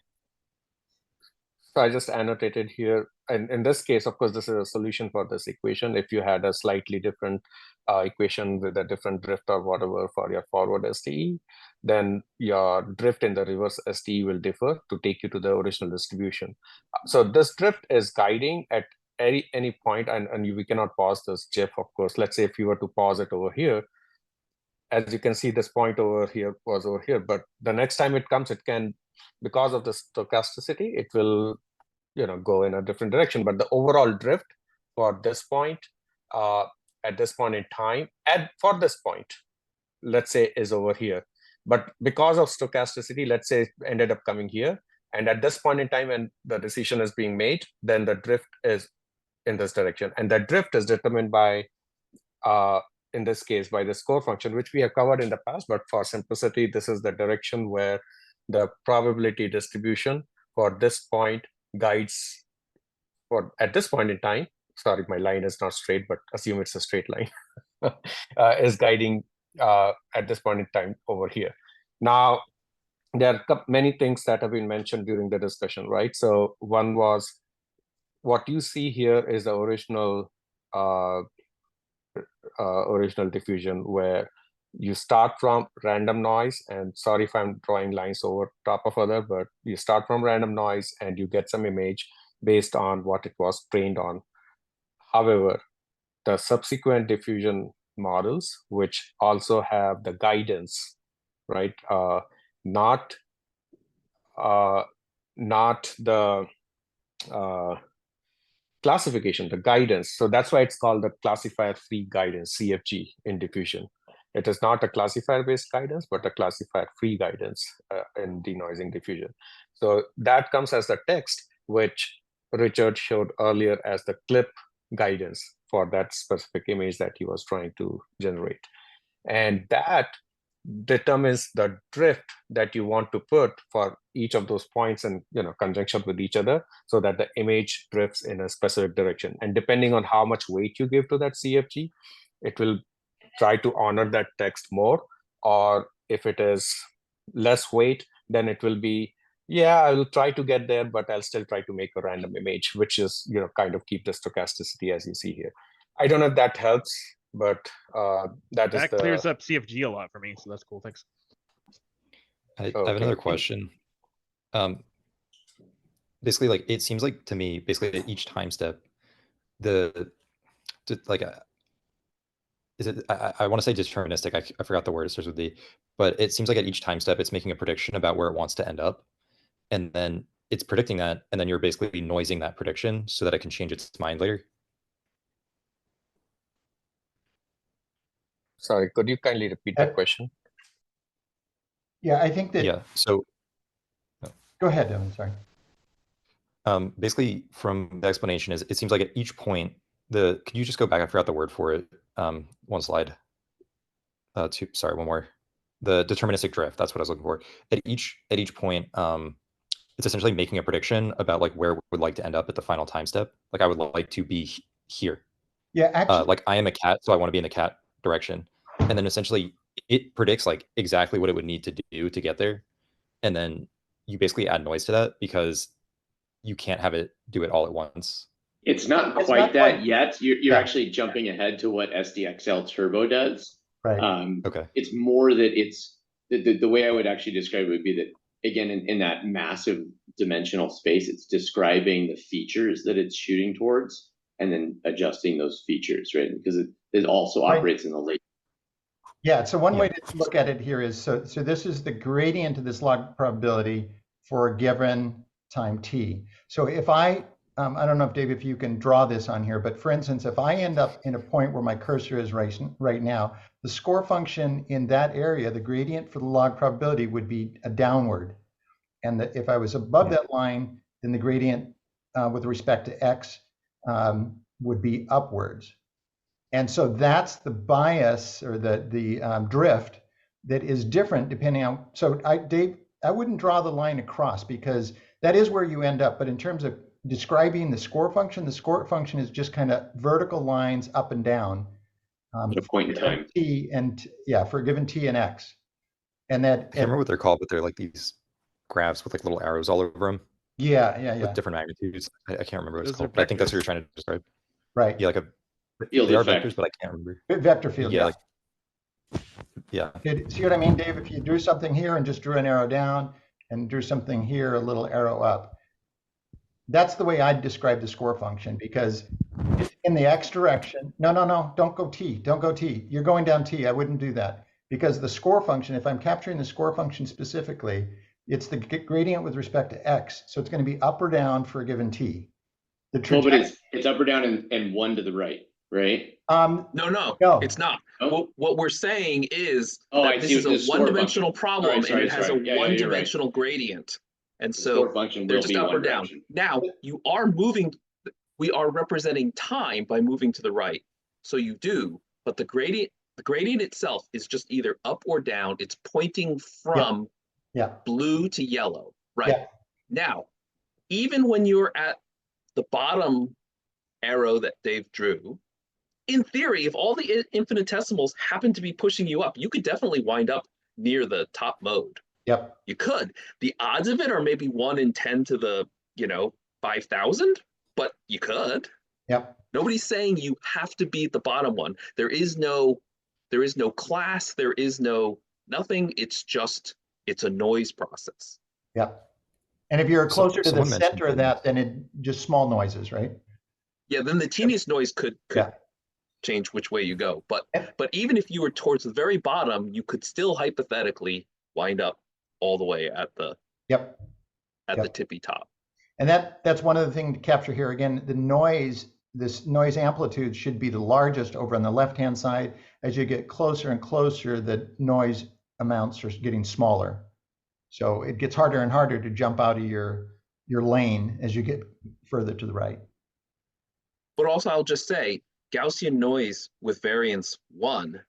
So I just annotated here, and in this case, of course, this is a solution for this equation. If you had a slightly different equation with a different drift or whatever for your forward STE, then your drift in the reverse STE will differ to take you to the original distribution. So this drift is guiding at any point, and we cannot pause this GIF, of course. Let's say if you were to pause it over here, as you can see, this point over here was over here, but the next time it comes, it can, because of the stochasticity, it will go in a different direction. But the overall drift for this point, at this point in time, for this point, let's say, is over here. But because of stochasticity, let's say it ended up coming here. And at this point in time, when the decision is being made, then the drift is in this direction. And the drift is determined by, in this case, by the score function, which we have covered in the past. But for simplicity, this is the direction where the probability distribution for this point guides at this point in time. Sorry, my line is not straight, but assume it's a straight line. Is guiding at this point in time over here. Now, there are many things that have been mentioned during the discussion, right? So one was, what you see here is the original diffusion, where you start from random noise, and sorry if I'm drawing lines over top of other, but you start from random noise and you get some image based on what it was trained on. However, the subsequent diffusion models, which also have the guidance, right? Not the classification, the guidance. So that's why it's called the classifier-free guidance, CFG, in diffusion. It is not a classifier-based guidance, but a classifier-free guidance in denoising diffusion. So that comes as the text, which Richard showed earlier as the clip guidance for that specific image that he was trying to generate. And that determines the drift that you want to put for each of those points in conjunction with each other, so that the image drifts in a specific direction. And depending on how much weight you give to that CFG, it will try to honor that text more. Or if it is less weight, then it will be, yeah, I will try to get there, but I'll still try to make a random image, which is kind of keep the stochasticity as you see here. I don't know if that helps, but that clears up CFG a lot for me, so that's cool. Thanks. I have another question. Basically, like, it seems like to me, basically at each time step, is it, I want to say deterministic. I forgot the word, it starts with D, but it seems like at each time step, it's making a prediction about where it wants to end up. And then it's predicting that, and then you're basically noising that prediction so that it can change its mind later. Sorry, could you kindly repeat that question? Yeah, I think that. Yeah. So. Go ahead, Devin. Sorry. Basically, from the explanation is, it seems like at each point, could you just go back? I forgot the word for it. One slide. Sorry, one more. The deterministic drift. That's what I was looking for. At each point, it's essentially making a prediction about like where we would like to end up at the final time step. Like, I would like to be here. Yeah, actually. Like, I am a cat, so I want to be in the cat direction. And then essentially it predicts like exactly what it would need to do to get there. And then you basically add noise to that because you can't have it do it all at once. It's not quite that yet. You're actually jumping ahead to what SDxl Turbo does. Right. Okay. It's more that it's the way I would actually describe it would be that, again, in that massive dimensional space, it's describing the features that it's shooting towards and then adjusting those features, right? Because it also operates in the late. Yeah, so one way to look at it here is, so this is the gradient of this log probability for a given time t. So if I don't know if Dave, if you can draw this on here, but for instance, if I end up in a point where my cursor is right now, the score function in that area, the gradient for the log probability would be a downward. And if I was above that line, then the gradient with respect to x would be upwards. And so that's the bias or the drift that is different depending on, so Dave, I wouldn't draw the line across because that is where you end up. But in terms of describing the score function is just kind of vertical lines up and down. At a point in time. T and for a given t and x. And that. I can't remember what they're called, but they're like these graphs with like little arrows all over them. Yeah. With different magnitudes. I can't remember what it's called, Vectors. but I think that's what you're trying to describe. Right. Yeah, like field they are effect. vectors, but I can't remember. Vector field. Yeah. See what I mean, Dave? If you drew something here and just drew an arrow down and drew something here, a little arrow up. That's the way I'd describe the score function, because it's in the x direction. No, don't go t. Don't go t. You're going down t. I wouldn't do that, because the score function, if I'm capturing the score function specifically, it's the gradient with respect to x. So it's going to be up or down for a given t. But it's up or down and one to the right, right? No, it's not. Oh. What we're saying is that this is a one-dimensional problem, and it has a one-dimensional gradient. And so they're just up or down. Direction. Now you are moving, we are representing time by moving to the right. So you do, but the gradient itself is just either up or down. It's pointing from blue to yellow, right? Yeah. Now, even when you're at the bottom arrow that Dave drew, in theory, if all the infinitesimals happen to be pushing you up, you could definitely wind up near the top mode. Yep. You could. The odds of it are maybe 1 in 10 to the, 5,000, but you could. Yep. Nobody's saying you have to be at the bottom one. There is no class, there is no nothing. It's a noise process. Yep. And if you're closer to the center of that, then it just small noises, right? Yeah, then the teeniest noise could change which way you go. But even if you were towards the very bottom, you could still hypothetically wind up all the way at the the tippy top. And that's one of the things to capture here. Again, this noise amplitude should be the largest over on the left-hand side. As you get closer and closer, the noise amounts are getting smaller. So it gets harder and harder to jump out of your lane as you get further to the right. But also, I'll just say, Gaussian noise with variance 1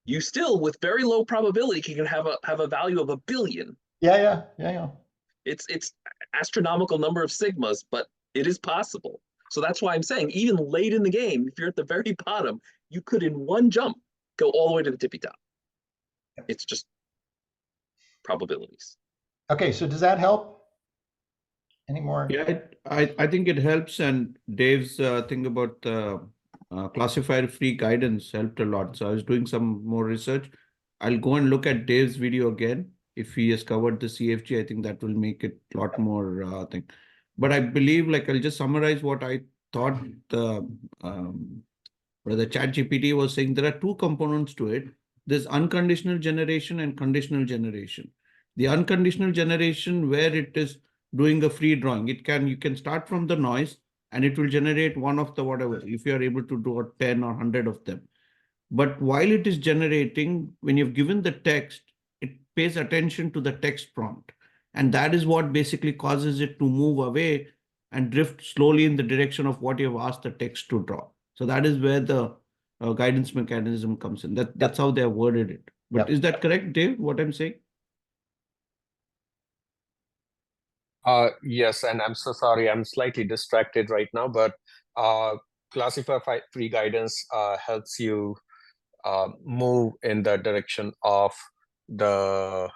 you still, with very low probability, can have a value of 1 billion. Yeah. It's astronomical number of sigmas, but it is possible. So that's why I'm saying, even late in the game, if you're at the very bottom, you could in one jump go all the way to the tippy top. It's just probabilities. Okay, so does that help? Any more? Yeah, I think it helps, and Dave's thing about classifier-free guidance helped a lot. So I was doing some more research. I'll go and look at Dave's video again. If he has covered the CFG, I think that will make it a lot more thing. But I believe, like, I'll just summarize what I thought the ChatGPT was saying. There are two components to it. There's unconditional generation and conditional generation. The unconditional generation, where it is doing a free drawing, you can start from the noise and it will generate one of the whatever, if you are able to draw 10 or 100 of them. But while it is generating, when you've given the text, it pays attention to the text prompt. And that is what basically causes it to move away and drift slowly in the direction of what you've asked the text to draw. So that is where the guidance mechanism comes in. That's how they have worded it. But is that correct, Dave, what I'm saying? Yes, and I'm so sorry, I'm slightly distracted right now, but classifier-free guidance helps you move in the direction of the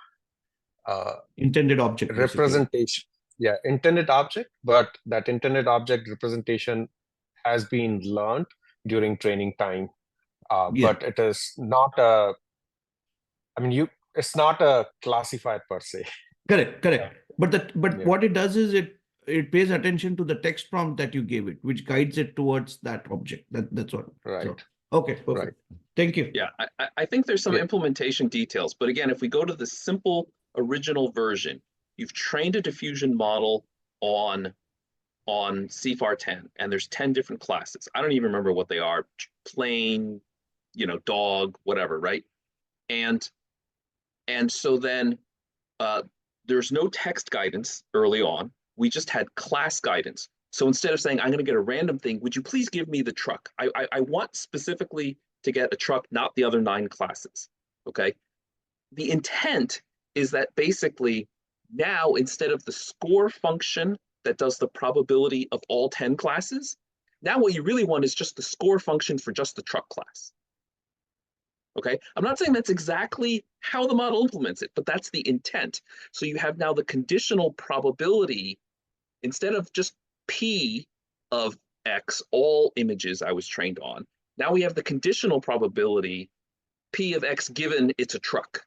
intended object representation. Yeah, intended object, but that intended object representation has been learned during training time. But it is not a, it's not a classifier per se. Correct. But what it does is it pays attention to the text prompt that you gave it, which guides it towards that object. That's what. Right. So, okay, perfect. Right. Thank you. Yeah, I think there's some implementation details, but again, if we go to the simple original version, you've trained a diffusion model on CFAR10, and there's 10 different classes. I don't even remember what they are: plane, dog, whatever, right? And so then there's no text guidance early on. We just had class guidance. So instead of saying, I'm going to get a random thing, would you please give me the truck? I want specifically to get a truck, not the other 9 classes, okay? The intent is that basically now, instead of the score function that does the probability of all 10 classes, now what you really want is just the score function for just the truck class. Okay, I'm not saying that's exactly how the model implements it, but that's the intent. So you have now the conditional probability, instead of just P of X, all images I was trained on, now we have the conditional probability P of X given it's a truck.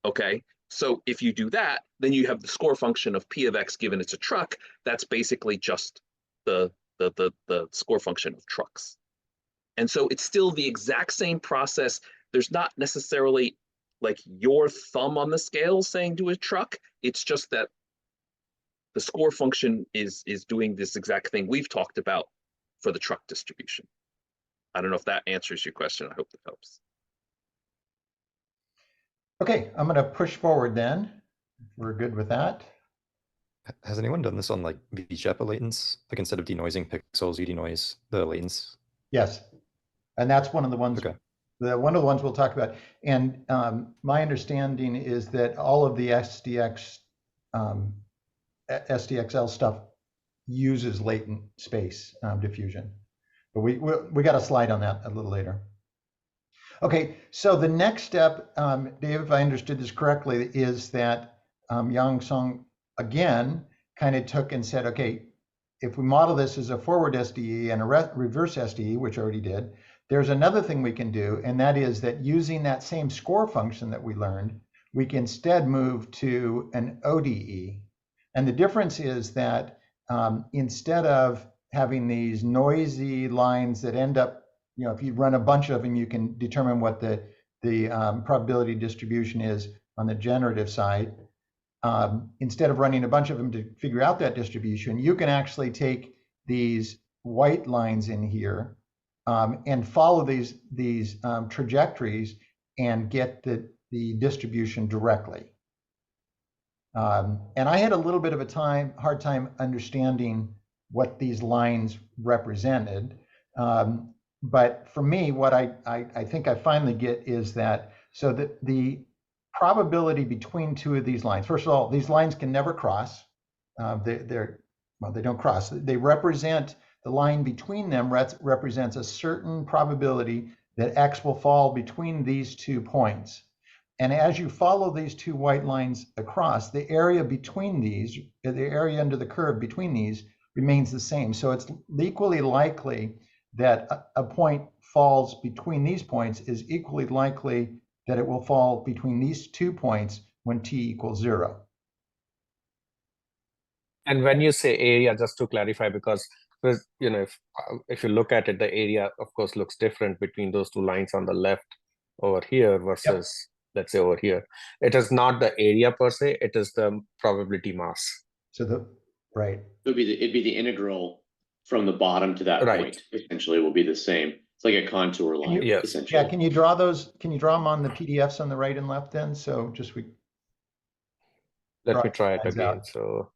Okay, so if you do that, then you have the score function of P of X given it's a truck. That's basically just the score function of trucks. And so it's still the exact same process. There's not necessarily like your thumb on the scale saying do a truck. It's just that the score function is doing this exact thing we've talked about for the truck distribution. I don't know if that answers your question. I hope that helps. Okay, I'm going to push forward then. We're good with that. Has anyone done this on like VJEPA latents? Like instead of denoising pixels, you denoise the latents? Yes. And that's one of the ones, one of the ones we'll talk about. And my understanding is that all of the SDxl stuff uses latent space diffusion. But we got a slide on that a little later. Okay, so the next step, Dave, if I understood this correctly, is that Yang Song again kind of took and said, okay, if we model this as a forward SDE and a reverse SDE, which I already did, there's another thing we can do, and that is that using that same score function that we learned, we can instead move to an ODE. And the difference is that instead of having these noisy lines that end up, if you run a bunch of them, you can determine what the probability distribution is on the generative side. Instead of running a bunch of them to figure out that distribution, you can actually take these white lines in here and follow these trajectories and get the distribution directly. And I had a little bit of a hard time understanding what these lines represented. but for me, what I think I finally get is that, so that the probability between two of these lines, first of all, these lines can never cross. They don't cross. They represent, the line between them represents a certain probability that X will fall between these 2 points. And as you follow these 2 white lines across, the area between these, the area under the curve between these remains the same. So it's equally likely that a point falls between these points is equally likely that it will fall between these 2 points when t equals 0. And when you say area, just to clarify, because you know, if you look at it, the area of course looks different between those 2 lines on the left over here versus let's say over here. It is not the area per se, it is the probability mass. So right. It'd be the integral from the bottom to that point. Essentially, will be the same. It's like a contour line. Yes. Essentially. Yeah. Can you draw those? Can you draw them on the PDFs on the right and left then? So just let me try it again. Out. So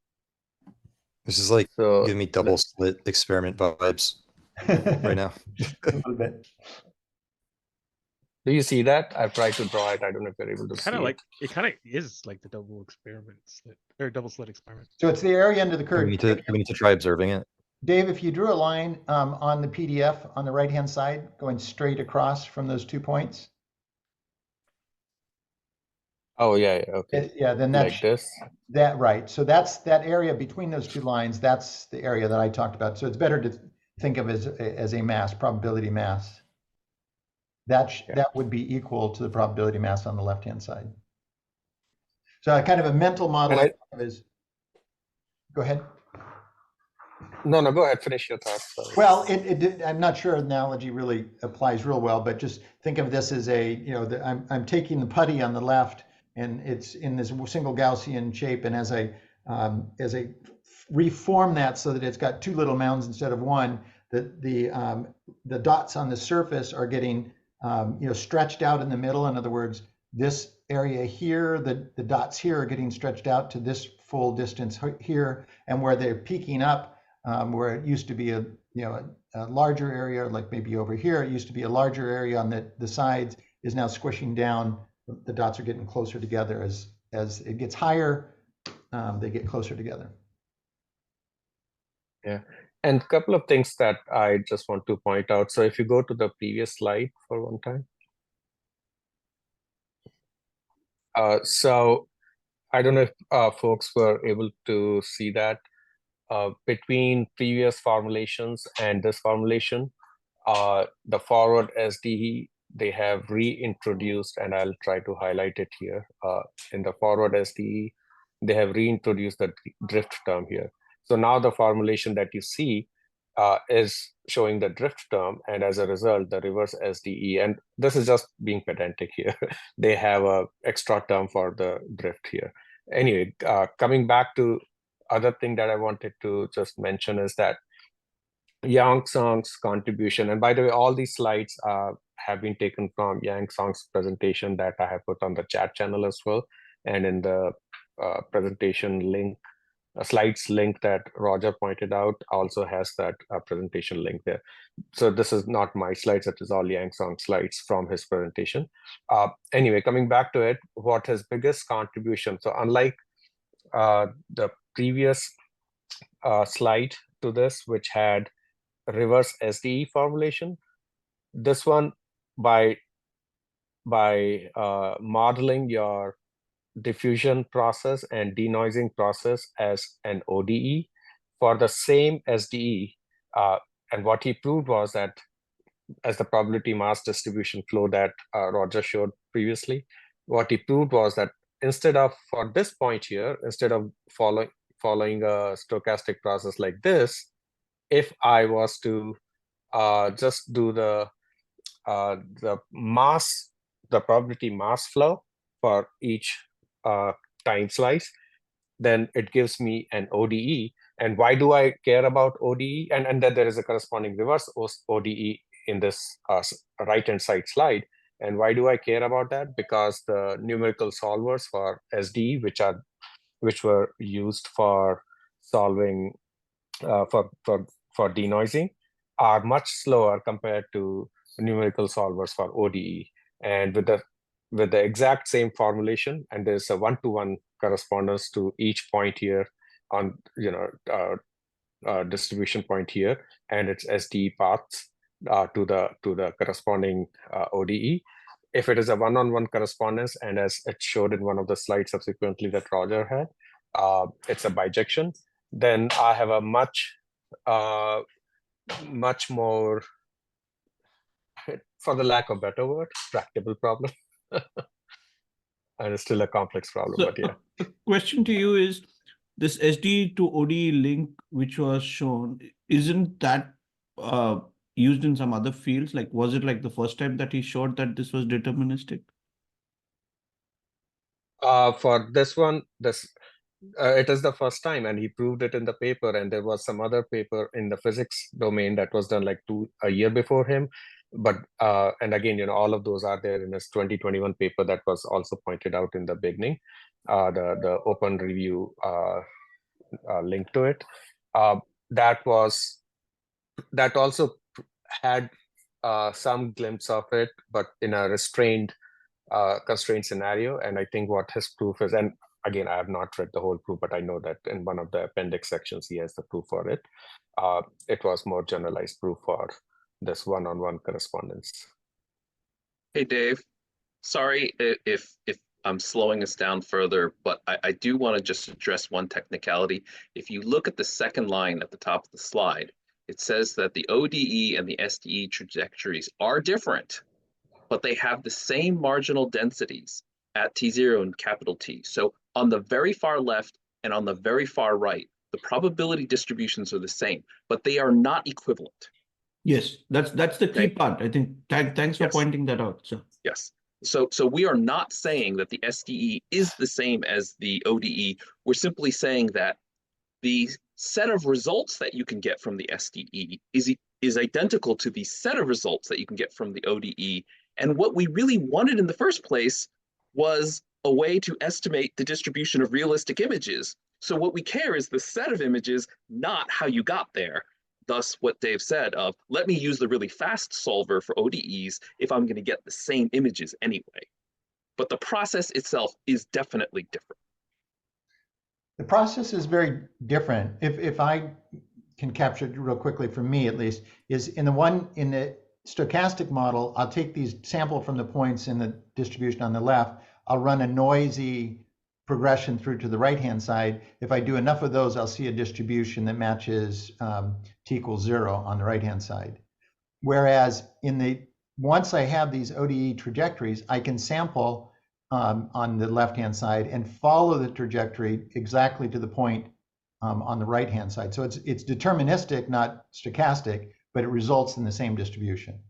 this is like giving me double slit experiment vibes right now. A little bit. Do you see that? I've tried to draw it. I don't know if you're able to see it. Kind of is like the double experiment slit, or double slit experiment. So it's the area under the curve. We need to try observing it. Dave, if you drew a line on the PDF on the right-hand side, going straight across from those 2 points. Oh yeah, okay. Yeah, then that's like this. That right. So that's that area between those 2 lines. That's the area that I talked about. So it's better to think of as a mass, probability mass. That would be equal to the probability mass on the left-hand side. So kind of a mental model is. Go ahead. No, go ahead. Finish your thoughts. Sorry. Well, I'm not sure the analogy really applies real well, but just think of this as I'm taking the putty on the left, and it's in this single Gaussian shape, and as I reform that so that it's got 2 little mounds instead of 1, the dots on the surface are getting stretched out in the middle. In other words, this area here, the dots here are getting stretched out to this full distance here, and where they're peaking up, where it used to be a larger area, like maybe over here, it used to be a larger area on the sides, is now squishing down. The dots are getting closer together as it gets higher. They get closer together. Yeah, and a couple of things that I just want to point out. So if you go to the previous slide for one time. So I don't know if folks were able to see that between previous formulations and this formulation, the forward SDE, they have reintroduced, and I'll try to highlight it here. In the forward SDE, they have reintroduced the drift term here. So now the formulation that you see is showing the drift term, and as a result, the reverse SDE, and this is just being pedantic here. They have a extra term for the drift here. Anyway, coming back to other thing that I wanted to just mention is that Yang Song's contribution, and by the way, all these slides have been taken from Yang Song's presentation that I have put on the chat channel as well, and in the presentation link, slides link that Roger pointed out also has that presentation link there. So this is not my slides, it is all Yang Song slides from his presentation. Anyway, coming back to it, what his biggest contribution, so unlike the previous slide to this, which had reverse SDE formulation, this one, by modeling your diffusion process and denoising process as an ODE for the same SDE, and what he proved was that as the probability mass distribution flow that Roger showed previously, what he proved was that instead of, for this point here, instead of following a stochastic process like this, if I was to just do the probability mass flow for each time slice, then it gives me an ODE. And why do I care about ODE? And then there is a corresponding reverse ODE in this right-hand side slide. And why do I care about that? Because the numerical solvers for SDE, which were used for solving for denoising, are much slower compared to numerical solvers for ODE. And with the exact same formulation, and there's a one-to-one correspondence to each point here on distribution point here, and its SDE paths to the corresponding ODE. If it is a one-on-one correspondence, and as it showed in one of the slides subsequently that Roger had, it's a bijection, then I have a much more, for the lack of better word, tractable problem. And it's still a complex problem, So but yeah. a question to you is, this SD to ODE link which was shown, isn't that used in some other fields? Like, was it like the first time that he showed that this was deterministic? For this one, it is the first time, and he proved it in the paper. And there was some other paper in the physics domain that was done like a year before him. But and again, all of those are there in his 2021 paper that was also pointed out in the beginning, the open review link to it. That also had some glimpse of it, but in a constrained scenario. And I think what his proof is, and again, I have not read the whole proof, but I know that in one of the appendix sections, he has the proof for it. It was more generalized proof for this one-on-one correspondence. Hey, Dave, sorry if I'm slowing us down further, but I do want to just address one technicality. If you look at the second line at the top of the slide, it says that the ODE and the SDE trajectories are different, but they have the same marginal densities at T0 and capital T. So on the very far left and on the very far right, the probability distributions are the same, but they are not equivalent. Yes, that's the key part. I think. Thanks for Yes. pointing that out. So Yes. So we are not saying that the SDE is the same as the ODE. We're simply saying that the set of results that you can get from the SDE is identical to the set of results that you can get from the ODE. And what we really wanted in the first place was a way to estimate the distribution of realistic images. So what we care is the set of images, not how you got there. Thus, what Dave said of, let me use the really fast solver for ODEs if I'm going to get the same images anyway. But the process itself is definitely different. The process is very different. If I can capture it real quickly, for me at least, is in the stochastic model, I'll take these sample from the points in the distribution on the left, I'll run a noisy progression through to the right-hand side. If I do enough of those, I'll see a distribution that matches t equals 0 on the right-hand side. Whereas once I have these ODE trajectories, I can sample on the left-hand side and follow the trajectory exactly to the point on the right-hand side. So it's deterministic, not stochastic, but it results in the same distribution.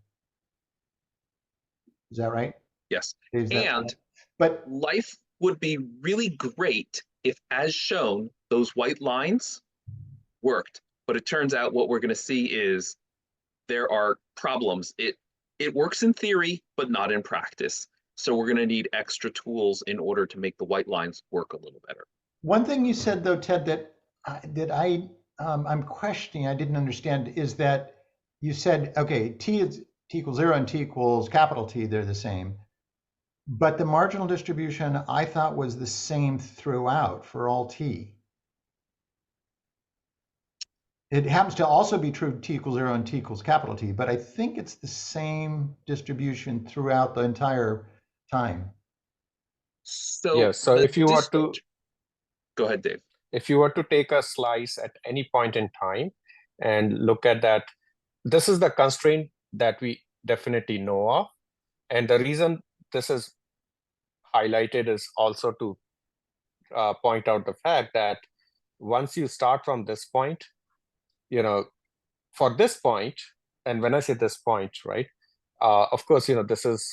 Is that right? Yes. And but life would be really great if, as shown, those white lines worked. But it turns out what we're going to see is there are problems. It works in theory, but not in practice. So we're going to need extra tools in order to make the white lines work a little better. One thing you said, though, Ted, that I'm questioning, I didn't understand, is that you said, okay, t equals 0 and t equals capital T, they're the same. But the marginal distribution I thought was the same throughout for all t. It happens to also be true t equals 0 and t equals capital T, but I think it's the same distribution throughout the entire time. So yeah, so if you were to go ahead, Dave. If you were to take a slice at any point in time and look at that, this is the constraint that we definitely know of. And the reason this is highlighted is also to point out the fact that once you start from this point, for this point, and when I say this point, right, of course, this is,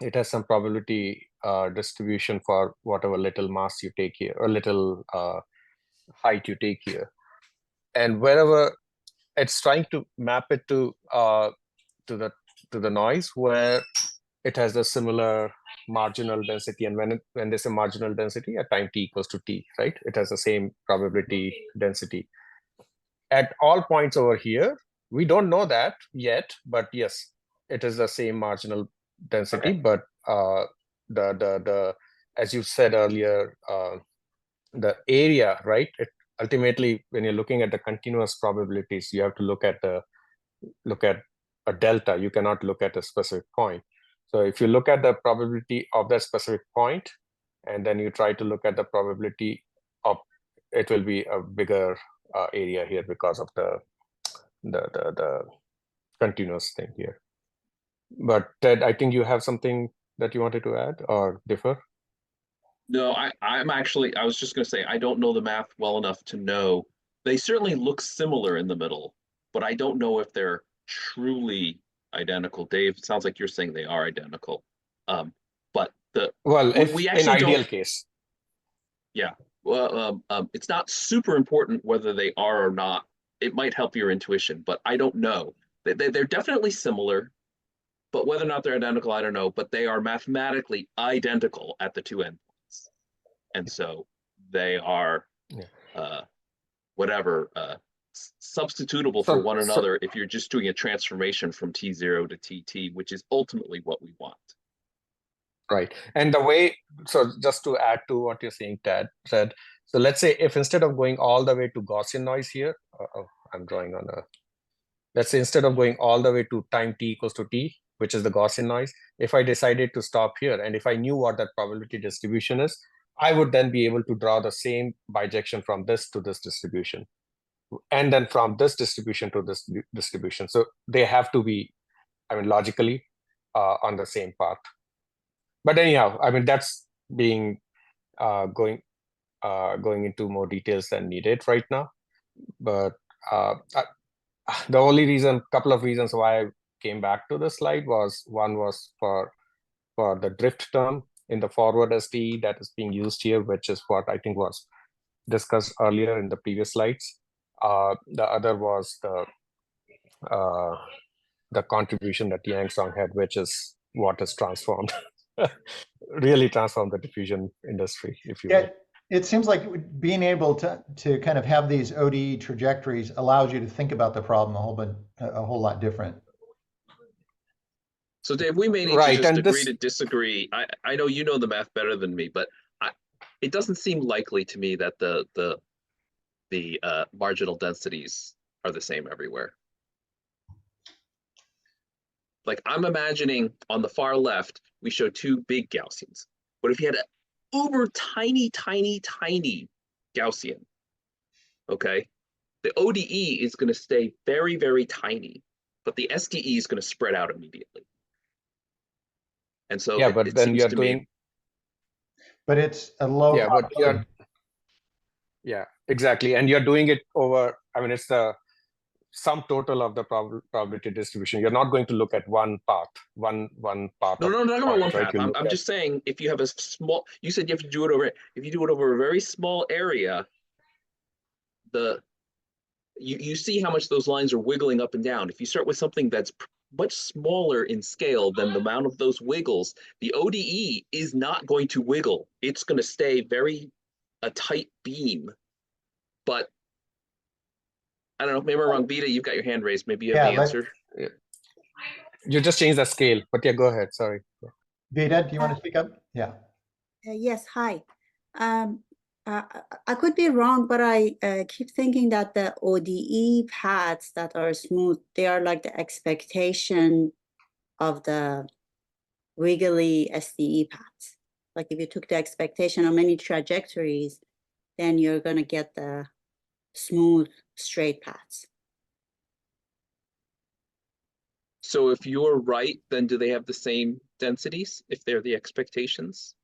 it has some probability distribution for whatever little mass you take here, or little height you take here. And wherever it's trying to map it to the noise where it has a similar marginal density, and when there's a marginal density at time t equals to t, right? It has the same probability density. At all points over here, We don't know that yet, but yes, it is the same marginal density. Okay. But the as you said earlier, the area, right? Ultimately, when you're looking at the continuous probabilities, you have to look at a delta. You cannot look at a specific point. So if you look at the probability of that specific point, and then you try to look at the probability of, it will be a bigger area here because of the continuous thing here. But Ted, I think you have something that you wanted to add or differ? No, I was just going to say, I don't know the math well enough to know. They certainly look similar in the middle, but I don't know if they're truly identical. Dave, it sounds like you're saying they are identical. But we actually in ideal don't, case. Yeah. Well, it's not super important whether they are or not. It might help your intuition, but I don't know. They're definitely similar, but whether or not they're identical, I don't know. But they are mathematically identical at the two endpoints, and so they are substitutable for one another if you're just doing a transformation from T0 to TT, which is ultimately what we want. Right. And the way, so just to add to what you're saying, Ted said, so let's say if instead of going all the way to Gaussian noise here, I'm drawing on a, let's say instead of going all the way to time t equals to t, which is the Gaussian noise, if I decided to stop here, and if I knew what that probability distribution is, I would then be able to draw the same bijection from this to this distribution, and then from this distribution to this distribution. So they have to be, I mean, logically on the same path. But anyhow, I mean, that's being going into more details than needed right now. But the only reason, couple of reasons why I came back to the slide was, one was for the drift term in the forward SDE that is being used here, which is what I think was discussed earlier in the previous slides. The other was the contribution that Yang Song had, which is what has transformed, really transformed the diffusion industry, if you will. It seems like being able to kind of have these ODE trajectories allows you to think about the problem a whole lot different. So Dave, we may need to just agree to disagree. I know you know the math better than me, but it doesn't seem likely to me that the marginal densities are the same everywhere. Like I'm imagining on the far left, we show two big Gaussians. But if you had an uber tiny Gaussian, okay, the ODE is going to stay very, very tiny, but the SDE is going to spread out immediately. And so yeah, but then you're doing, but it's a low. Yeah, but you're, yeah, exactly, and you're doing it over. I mean, it's the sum total of the probability distribution. You're not going to look at one path, one path. No, not point, one right? path. I'm just saying, if you have a small, you said you have to do it over. If you do it over a very small area, you see how much those lines are wiggling up and down. If you start with something that's much smaller in scale than the amount of those wiggles, the ODE is not going to wiggle. It's going to stay a tight beam. But I don't know, maybe I'm wrong. Vita, you've got your hand raised. Maybe you have the answer. You just change the scale, but yeah, go ahead. Sorry. Vita, do you want to speak up? Yeah. Yes, hi. I could be wrong, but I keep thinking that the ODE paths that are smooth, they are like the expectation of the wiggly SDE paths. Like if you took the expectation of many trajectories, then you're going to get the smooth, straight paths. So if you're right, then do they have the same densities if they're the expectations?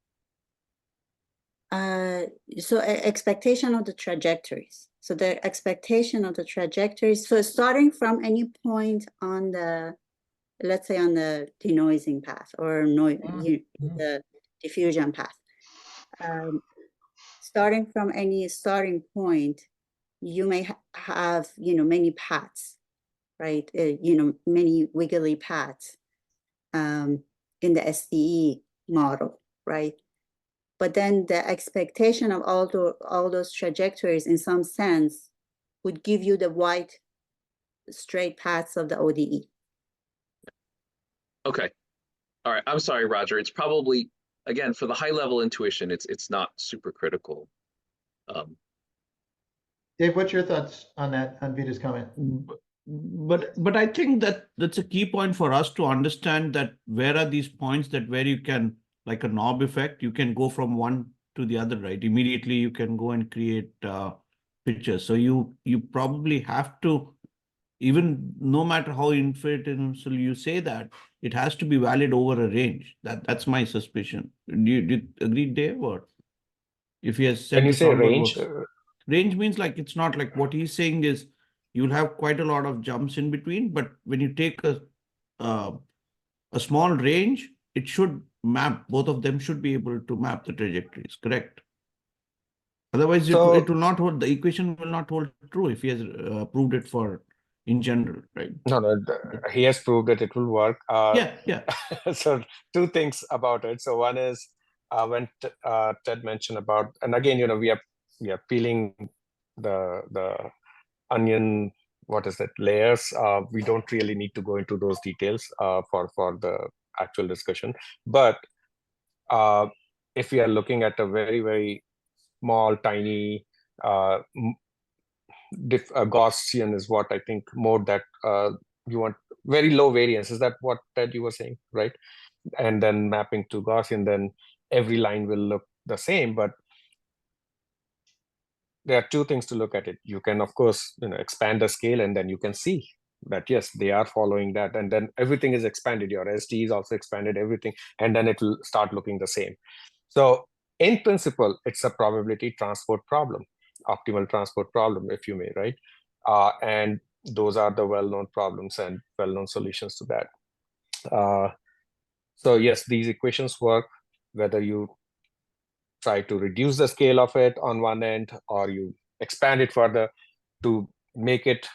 So expectation of the trajectories. So the expectation of the trajectories. So starting from any point on the, let's say on the denoising path or the diffusion path. Starting from any starting point, you may have, many paths, right? Many wiggly paths in the SDE model, right? But then the expectation of all those trajectories in some sense would give you the white straight paths of the ODE. Okay. All right. I'm sorry, Roger. It's probably, again, for the high level intuition, it's not super critical. Dave, what's your thoughts on that, on Vita's comment? But I think that that's a key point for us to understand that where are these points that where you can, like a knob effect, you can go from one to the other, right? Immediately you can go and create pictures. So you probably have to, even no matter how inferential you say that, it has to be valid over a range. That's my suspicion. Do you agree, Dave? Or if he has said When you this say algorithm range, works. Range means like it's not like what he's saying is you'll have quite a lot of jumps in between, but when you take a small range, it should map, both of them should be able to map the trajectories, correct? Otherwise, it will not hold, the equation will not hold true if he has proved it for in general, right? no, he has proved that it will work. Yeah. So two things about it. So one is when Ted mentioned about, and again, we are peeling the onion, what is it, layers. We don't really need to go into those details for the actual discussion. But if we are looking at a very, very small, tiny Gaussian is what I think more that you want, very low variance. Is that what Ted you were saying, right? And then mapping to Gaussian, then every line will look the same. But there are two things to look at it. You can, of course, expand the scale, and then you can see that, yes, they are following that. And then everything is expanded. Your SD is also expanded, everything. And then it will start looking the same. So in principle, it's a probability transport problem, optimal transport problem, if you may, right? And those are the well-known problems and well-known solutions to that. So yes, these equations work, whether you try to reduce the scale of it on one end, or you expand it further to make it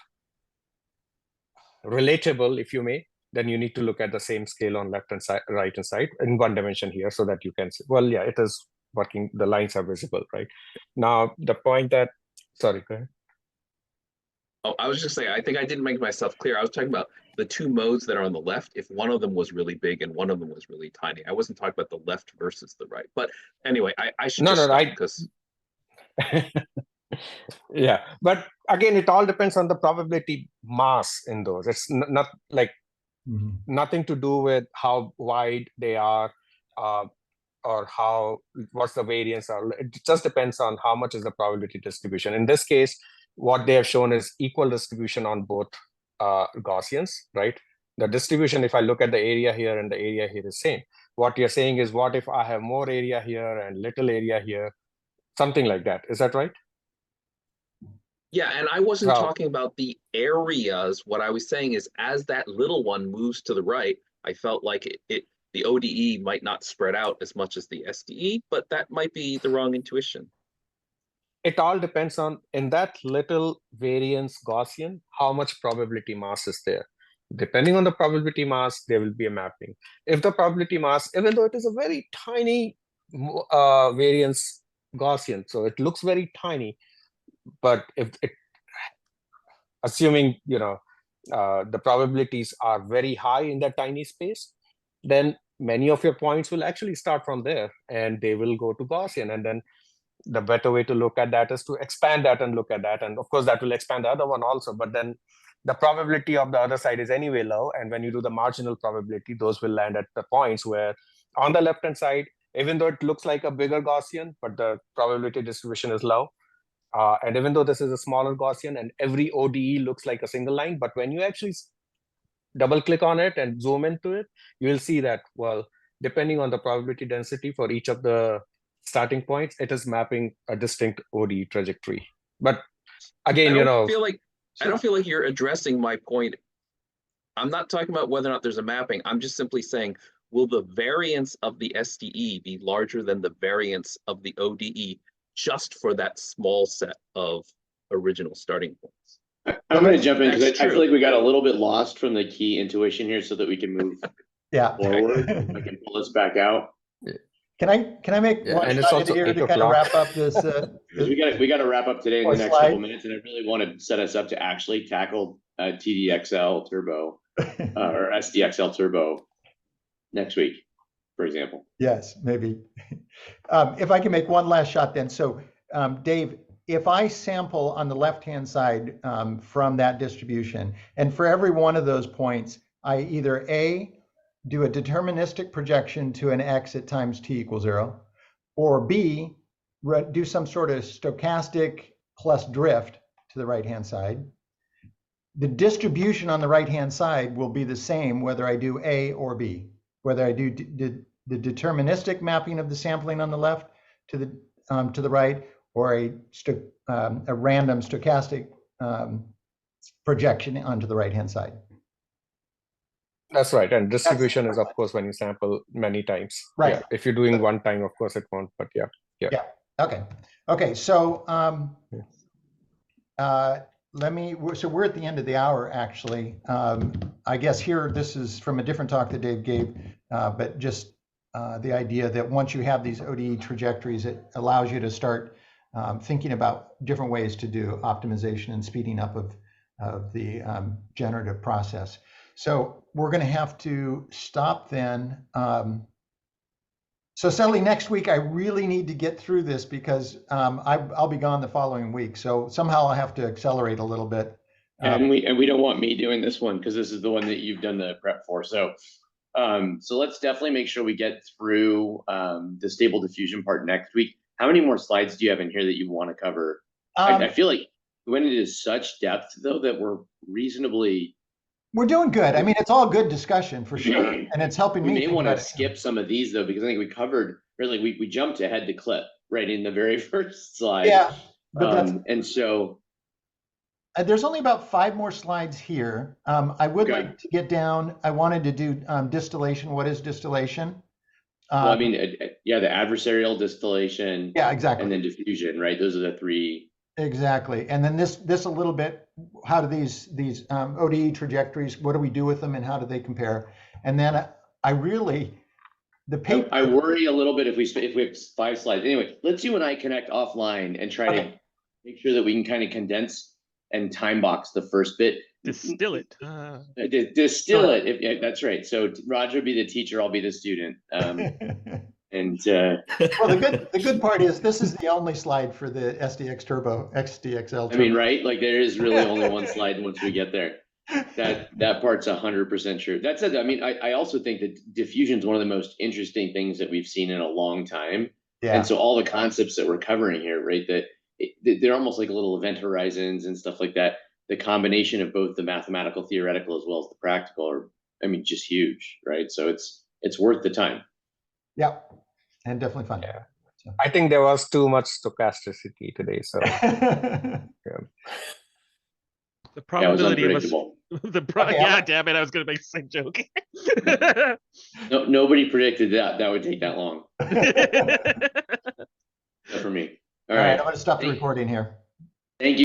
relatable, if you may, then you need to look at the same scale on left and side, right hand side in one dimension here, so that you can see, well, yeah, it is working, the lines are visible, right? Now, the point that, sorry, go ahead. Oh, I was just saying, I think I didn't make myself clear. I was talking about the two modes that are on the left. If one of them was really big and one of them was really tiny, I wasn't talking about the left versus the right. But anyway, I should just stop because. Yeah, but again, it all depends on the probability mass in those. It's not like nothing to do with how wide they are, or what's the variance. It just depends on how much is the probability distribution. In this case, what they have shown is equal distribution on both Gaussians, right? The distribution, if I look at the area here and the area here is same. What you're saying is, what if I have more area here and little area here? Something like that. Is that right? Yeah, and I wasn't talking about the areas. What I was saying is, as that little one moves to the right, I felt like the ODE might not spread out as much as the SDE, but that might be the wrong intuition. It all depends on, in that little variance Gaussian, how much probability mass is there. Depending on the probability mass, there will be a mapping. If the probability mass, even though it is a very tiny variance Gaussian, so it looks very tiny, but if it, assuming the probabilities are very high in that tiny space, then many of your points will actually start from there, and they will go to Gaussian. And then the better way to look at that is to expand that and look at that, and of course that will expand the other one also. But then the probability of the other side is anyway low, and when you do the marginal probability, those will land at the points where on the left hand side, even though it looks like a bigger Gaussian, but the probability distribution is low. And even though this is a smaller Gaussian and every ODE looks like a single line, but when you actually double click on it and zoom into it, you will see that, well, depending on the probability density for each of the starting points, it is mapping a distinct ODE trajectory. But again, I don't feel like you're addressing my point. I'm not talking about whether or not there's a mapping. I'm just simply saying, will the variance of the SDE be larger than the variance of the ODE just for that small set of original starting points? I'm going to jump in because I feel like we got a little bit lost from the key intuition here, so that we can move forward. I can pull us back out. Can I make one slide here to kind of wrap up this? We got to wrap up today in the next couple minutes, and I really want to set us up to actually tackle TDXL Turbo or SDxl Turbo next week, for example. Yes, maybe. If I can make one last shot then. So Dave, if I sample on the left-hand side from that distribution, and for every one of those points, I either A, do a deterministic projection to an X at times T equals 0, or B, do some sort of stochastic plus drift to the right-hand side. The distribution on the right-hand side will be the same whether I do A or B, whether I do the deterministic mapping of the sampling on the left to the right, or a random stochastic projection onto the right-hand side. That's right. And distribution is, of course, when you sample many times. Right. Yeah. If you're doing one time, of course, it won't. But yeah. Yeah. Okay. Okay. So so we're at the end of the hour, actually. I guess here, this is from a different talk that Dave gave, but just the idea that once you have these ODE trajectories, it allows you to start thinking about different ways to do optimization and speeding up of the generative process. So we're going to have to stop then. So Sally, next week I really need to get through this because I'll be gone the following week. So somehow I'll have to accelerate a little bit. And we don't want me doing this one because this is the one that you've done the prep for. So so let's definitely make sure we get through the stable diffusion part next week. How many more slides do you have in here that you want to cover? I feel like we went into such depth though that we're reasonably. We're doing good. I mean, it's all good discussion for sure, and it's helping me. We may want to skip some of these though, because I think we covered really we jumped ahead to clip right in the very first slide. Yeah, but and so there's only about 5 more slides here. I would like to get down. I wanted to do distillation. What is distillation? Well, I mean, yeah, the adversarial distillation. Yeah, exactly. And then diffusion, right? Those are the 3. Exactly. And then this a little bit, how do these ODE trajectories, what do we do with them and how do they compare? And then I really, the paper. I worry a little bit if we have 5 slides. Anyway, let's you and I connect offline and try to make sure that we can kind of condense and time box the first bit. Distill it. Distill it. Yeah, that's right. So Roger will be the teacher, I'll be the student. And well, the good part is this is the only slide for the SDxl Turbo. I mean, right? Like there is really only one slide once we get there. That part's 100% true. That said, I mean, I also think that diffusion is one of the most interesting things that we've seen in a long time. Yeah. And so all the concepts that we're covering here, right? That they're almost like little event horizons and stuff like that. The combination of both the mathematical, theoretical, as well as the practical are, I mean, just huge, right? So it's worth the time. Yeah, and definitely fun. Yeah, so. I think there was too much stochasticity today, so yeah. The probability was yeah, damn it, I was gonna make the same joke. No, nobody predicted that would take that long. Not for me. All right, I'm gonna stop the recording here. Thank you.